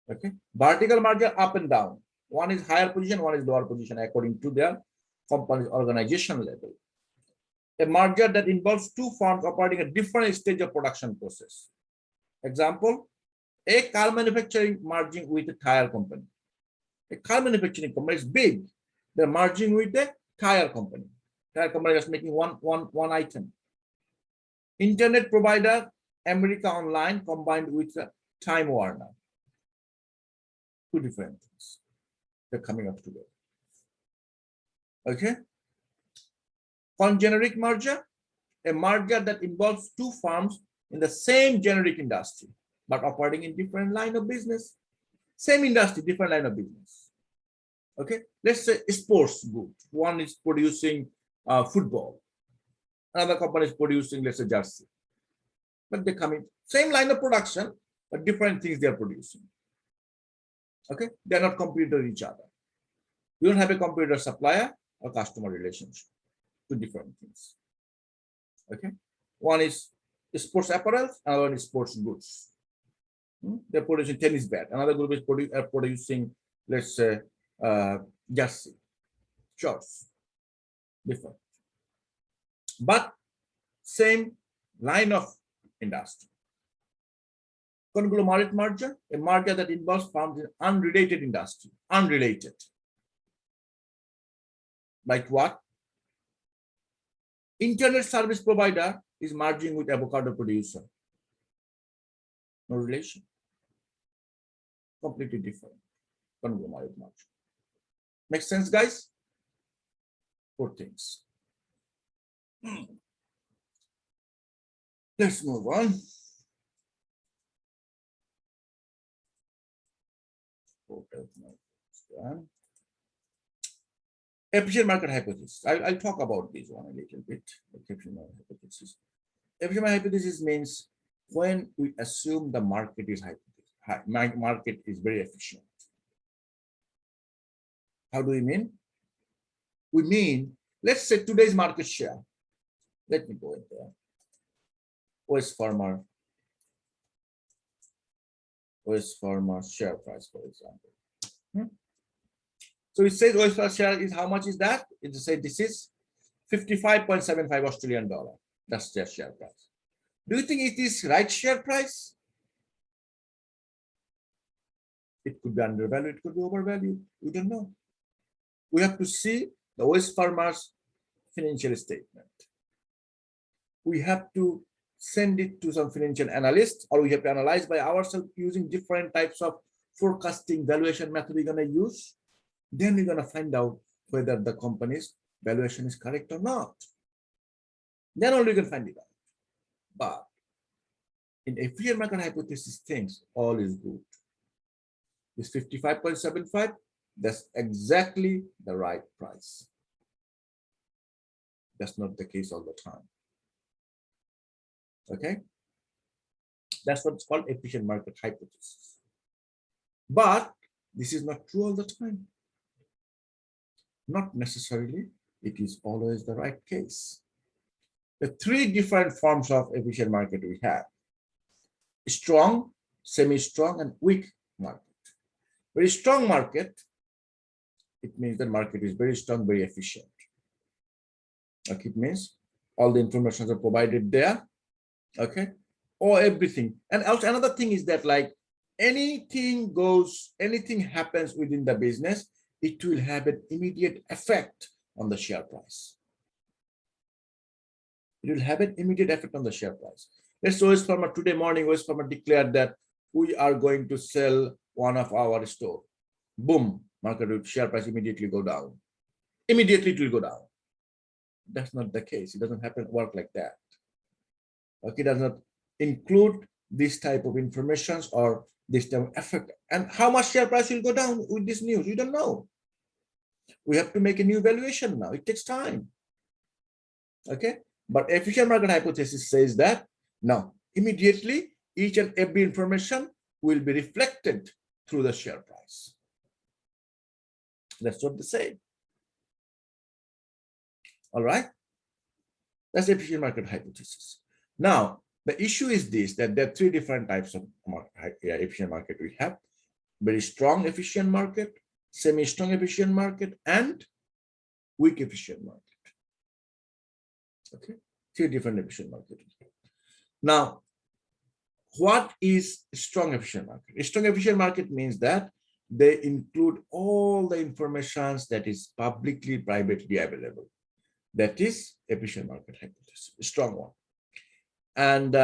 Okay, vertical merger up and down. One is higher position, one is lower position according to their company's organization level. a merger that involves two firms operating at different stage of production process. Example, a car manufacturing merging with a tire company. A car manufacturing company is big. They're merging with a tire company. Tire company is making one item. Internet provider, America Online combined with Time Warner. Two different things. They're coming up together. Okay. Congeneric merger, a merger that involves two firms in the same generic industry, but operating in different line of business. Same industry, different line of business. Okay, let's say sports good. One is producing football. Another company is producing, let's say, jersey. But they come in same line of production, but different things they are producing. Okay, they are not competing with each other. You don't have a competitor supplier or customer relationship. Two different things. Okay, one is sports apparel, another one is sports goods. They're producing tennis bat. Another group is producing, let's say, jersey, shorts. Different, but same line of industry. Conglomerate merger, a merger that involves firms in unrelated industry. Unrelated. Like what? Internet service provider is merging with avocado producer. No relation. Completely different. Conglomerate merger. Makes sense, guys? Four things. Let's move on. Efficient market hypothesis. I'll talk about this one a little bit. Efficient market hypothesis. Efficient market hypothesis means when we assume the market is market is very efficient. How do we mean? We mean, let's say today's market share. Let me go in there. West Farmer share price, for example. So it says West Farmer share is how much is that? It says this is 55.75 Australian dollar. That's their share price. Do you think it is right share price? It could be undervalued, it could be overvalued. We don't know. We have to see the West Farmers financial statement. We have to send it to some financial analyst, or we have to analyze by ourselves using different types of forecasting valuation method we're going to use. Then we're going to find out whether the company's valuation is correct or not. Then only we can find it out. But in efficient market hypothesis things, all is good. This 55.75, that's exactly the right price. That's not the case all the time. Okay, that's what's called efficient market hypothesis. But this is not true all the time. Not necessarily, it is always the right case. The three different forms of efficient market we have: strong, semi-strong, and weak market. Very strong market, it means the market is very strong, very efficient. Okay, it means all the information are provided there. Okay, or everything. And also another thing is that, like, anything happens within the business, it will have an immediate effect on the share price. It will have an immediate effect on the share price. Let's say West Farmer today morning, West Farmer declared that we are going to sell one of our store. Boom, market share price immediately go down. Immediately it will go down. That's not the case. It doesn't work like that. Okay, it does not include this type of information or this type of effect. And how much share price will go down with this news? You don't know. We have to make a new valuation now. It takes time. Okay, but efficient market hypothesis says that now immediately each and every information will be reflected through the share price. That's what they say. All right, that's efficient market hypothesis. Now, the issue is this, that there are three different types of efficient market we have: very strong efficient market, semi-strong efficient market, and weak efficient market. Okay, three different efficient market. Now, what is strong efficient market? A strong efficient market means that they include all the information that is publicly, privately available. That is efficient market hypothesis, a strong one. And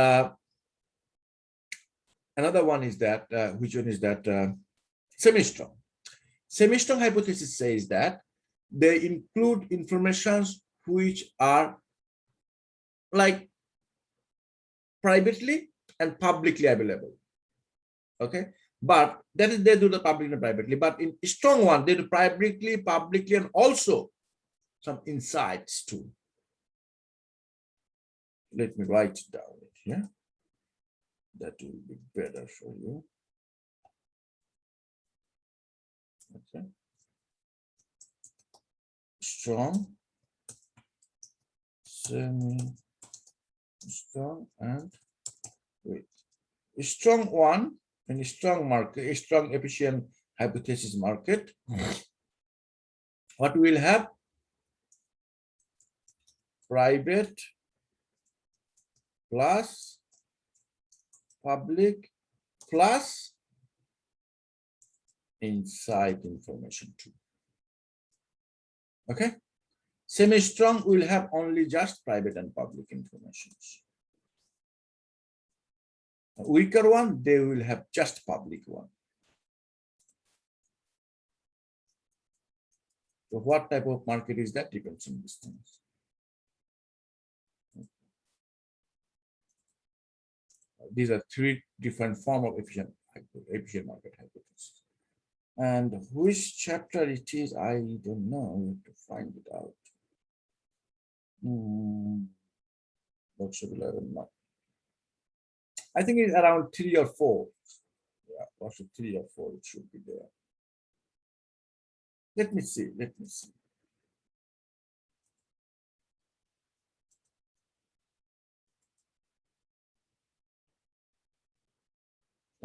another one is that, which one is that semi-strong. Semi-strong hypothesis says that they include informations which are like privately and publicly available. Okay, but that is they do the publicly and privately, but in strong one, they do privately, publicly, and also some insights too. Let me write it down here. That will be better for you. Okay. Strong, semi-strong, and wait. A strong one and a strong market, a strong efficient hypothesis market. What we will have? Private plus public plus inside information too. Okay, semi-strong will have only just private and public information. A weaker one, they will have just public one. So what type of market is that? Depends on these things. These are three different forms of efficient market hypothesis. And which chapter it is, I don't know. I have to find it out. Workshop 11, no. I think it's around 3 or 4. Yeah, workshop 3 or 4, it should be there. Let me see.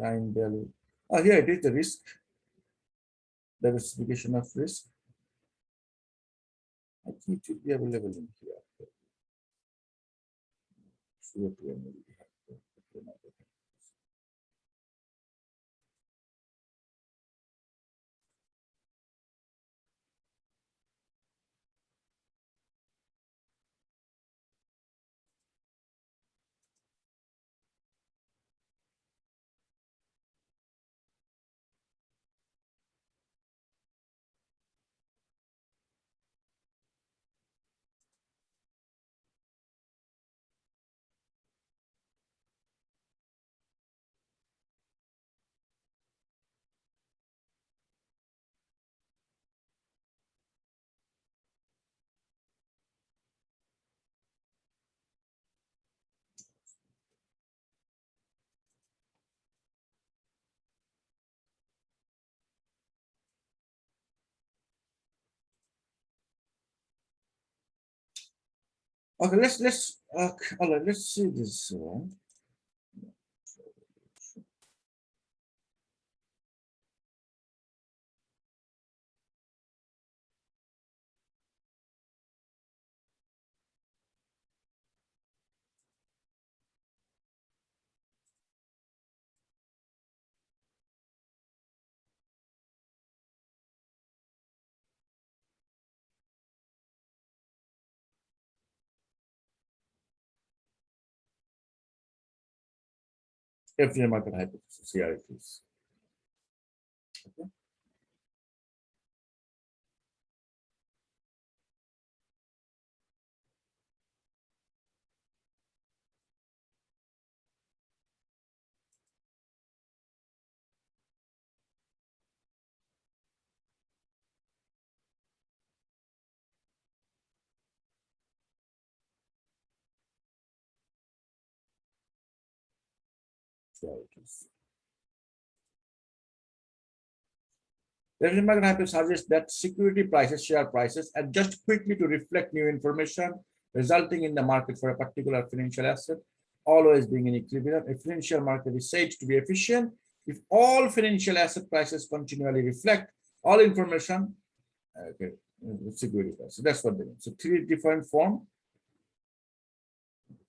Time value. Oh, here it is, the risk. Diversification of risk. I think it should be available in here. Okay, let's see this one. Efficient market hypothesis, here it is. Okay. Here it is. The efficient market hypothesis suggests that security prices, share prices adjust quickly to reflect new information, resulting in the market for a particular financial asset always being in equilibrium. A financial market is said to be efficient if all financial asset prices continually reflect all information. Okay, security prices. That's what they mean. So three different forms.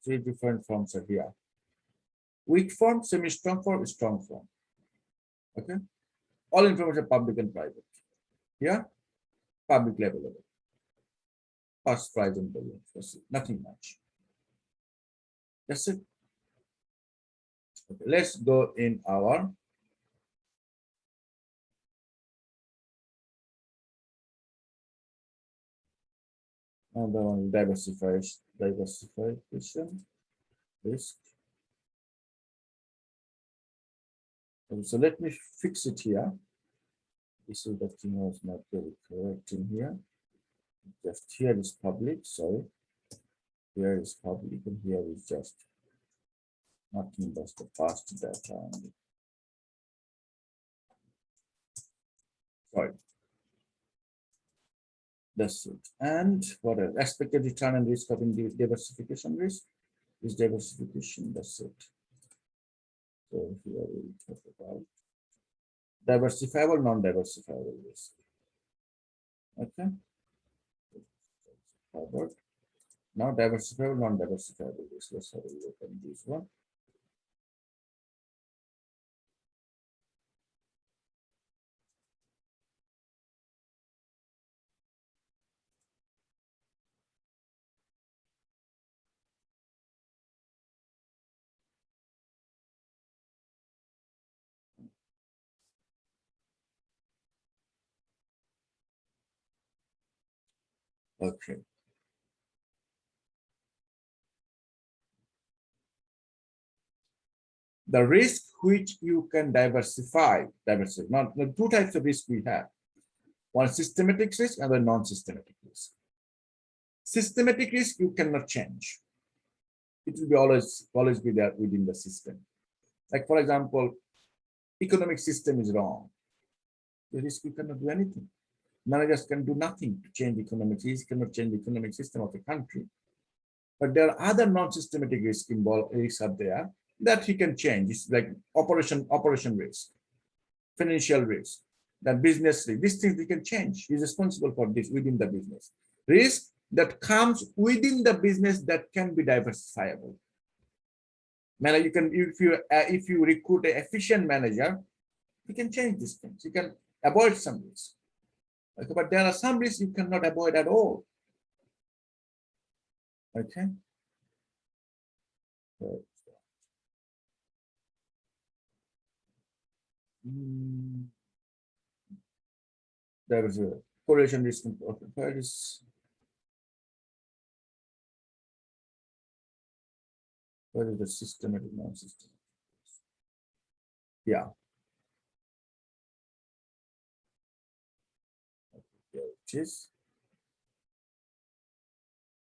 three different forms are here. Weak form, semi-strong form, strong form. Okay. All information public and private. Yeah. Publicly available. First price and volume. That's it. Nothing much. That's it. Okay, let's go in our diversification risk. And so let me fix it here. This is the thing was not very correct in here. Just here is public, sorry. Here is public and here is just nothing but the past data only. Sorry. That's it. And what else? Expected return and risk of diversification risk is diversification. That's it. So here we talk about diversifiable, non-diversifiable risk. Okay. Covered. Now diversifiable, non-diversifiable risk. Let's have a look at this one. Okay. The risk which you can diversify, Now, the two types of risk we have. One systematic risk and a non-systematic risk. Systematic risk you cannot change. It will be always be there within the system. Like for example, economic system is wrong. The risk you cannot do anything. Managers can do nothing to change economic risk, cannot change the economic system of the country. But there are other non-systematic risks involved, risks are there that he can change. It's like operation risk, financial risk, then business risk. These things he can change. He's responsible for this within the business. Risk that comes within the business that can be diversifiable. Manager, you can if you recruit an efficient manager, you can change these things. You can avoid some risks. Okay, but there are some risks you cannot avoid at all. Okay. There is a correlation risk. Where is the systematic non-systematic? Yeah. There it is.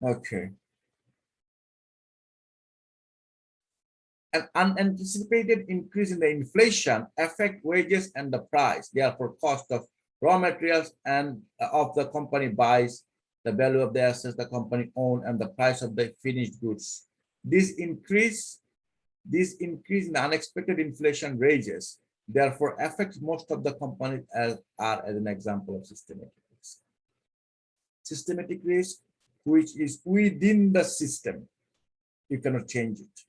Okay. An unanticipated increase in the inflation affect wages and the price. Therefore, cost of raw materials and of the company buys, the value of the assets the company owns, and the price of the finished goods. This increase in the unexpected inflation rages, therefore affects most of the companies as an example of systematic risk. Systematic risk, which is within the system, you cannot change it.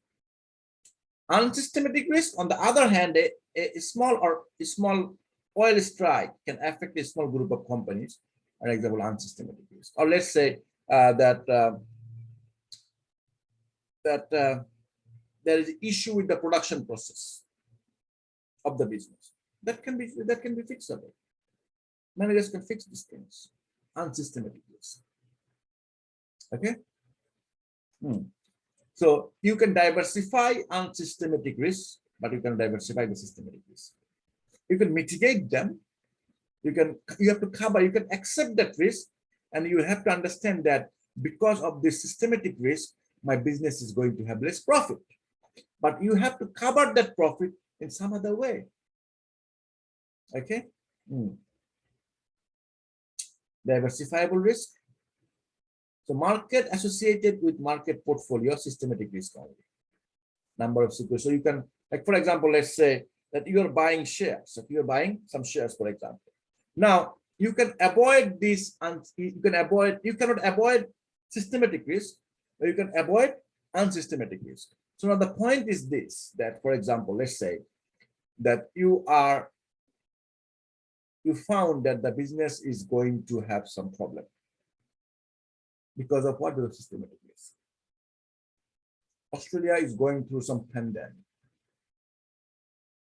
Unsystematic risk, on the other hand, a small oil strike can affect a small group of companies. An example, unsystematic risk. Or let's say that there is an issue with the production process of the business. That can be fixable. Managers can fix these things. Unsystematic risk. Okay. So you can diversify unsystematic risk, but you can diversify the systematic risk. You can mitigate them. You have to cover, you can accept that risk, and you have to understand that because of this systematic risk, my business is going to have less profit. But you have to cover that profit in some other way. Okay. Diversifiable risk. So market associated with market portfolio, systematic risk only. Number of securities. So you can, like for example, let's say that you are buying shares. So you're buying some shares, for example. Now you can avoid this, and you cannot avoid systematic risk, or you can avoid unsystematic risk. So now the point is this, that for example, let's say that you found that the business is going to have some problem because of what? The systematic risk. Australia is going through some pandemic.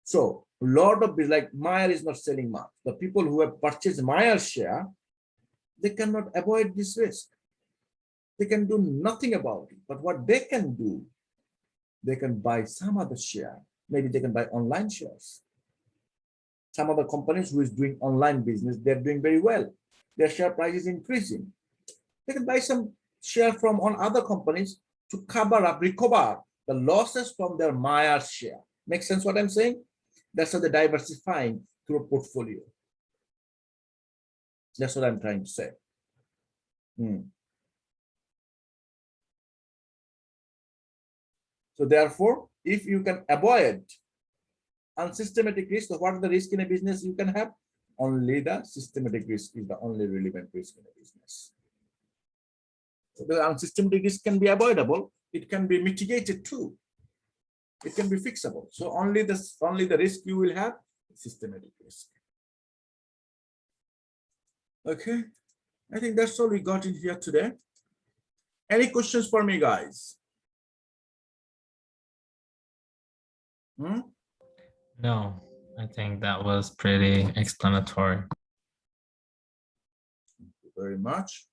So a lot of like Meyer is not selling much. The people who have purchased Meyer share, they cannot avoid this risk. They can do nothing about it. But what they can do, they can buy some other share. Maybe they can buy online shares. Some other companies who is doing online business, they're doing very well. Their share price is increasing. They can buy some share from on other companies to recover the losses from their Meyer share. Make sense what I'm saying? That's how they're diversifying through a portfolio. That's what I'm trying to say. So therefore, if you can avoid unsystematic risk, so what are the risk in a business you can have? Only the systematic risk is the only relevant risk in a business. So the unsystematic risk can be avoidable. It can be mitigated too. It can be fixable. So only the risk you will have is systematic risk. Okay, I think that's all we got in here today. Any questions for me, guys? No, I think that was pretty explanatory. Thank you very much.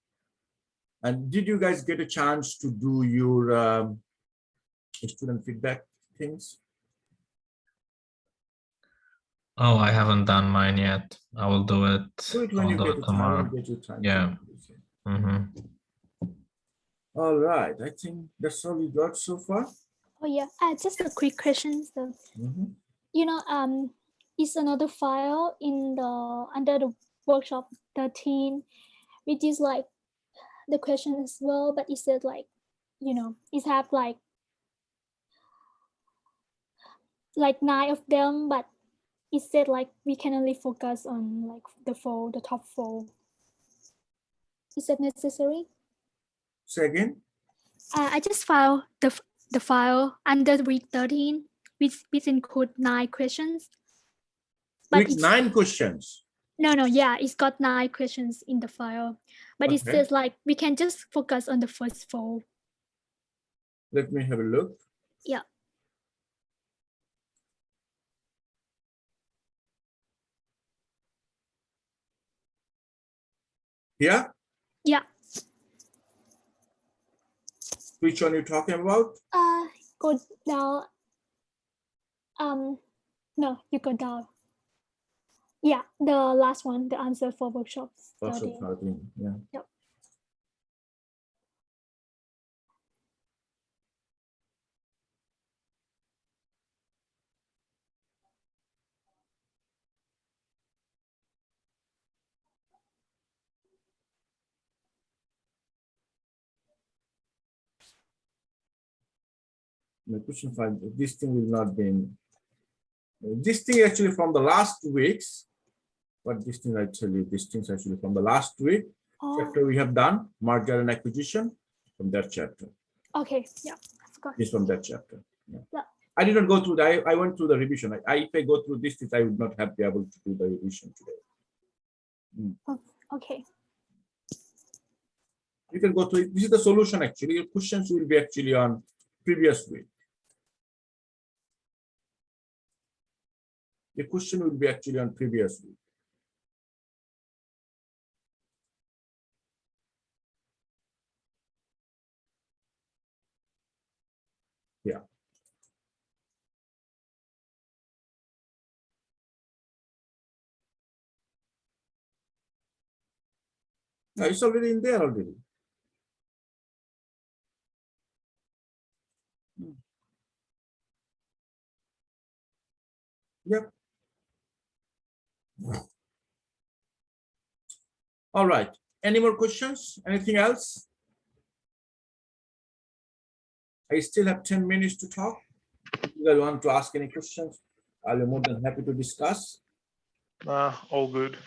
And did you guys get a chance to do your student feedback things? Oh, I haven't done mine yet. I will do it. Do it when I'll you do get it a time. tomorrow. Get your time. Yeah. All right. I think that's all we got so far. Oh yeah, just a quick question. So, Mhm. you know, is another file in the under the workshop 13, which is like the question as well, but it said like, you know, it have like 9 of them, but it said like we can only focus on like the top 4. Is that necessary? Say again. I just filed the file under week 13, which include 9 questions. But Week 9 questions. No, yeah, it's got 9 questions in the file, but it Okay. says like we can just focus on the first 4. Let me have a look. Yeah. Yeah. Yeah. Which one you talking about? Go down. No, you go down. Yeah, the last one, the answer for workshops. Workshop 13. Yeah. Yep. The question 5. This thing will not be in. This thing actually from the last weeks. But this thing I tell you, this thing's actually from the last week. Chapter we have done, merger and acquisition, from that chapter. Okay, yeah, I forgot. This from that chapter. Yeah. I did not go through that. I went through the revision. If I go through this, I would not have been able to do the revision today. Okay. You can go through it. This is the solution actually. Your questions will be actually on previous week. The question will be actually on previous week. Yeah. No, it's already in there already. Yep. All right. Any more questions? Anything else? I still have 10 minutes to talk. If you guys want to ask any questions, I'll be more than happy to discuss. All good.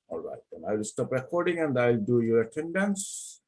All right, then I will stop recording and I'll do your attendance.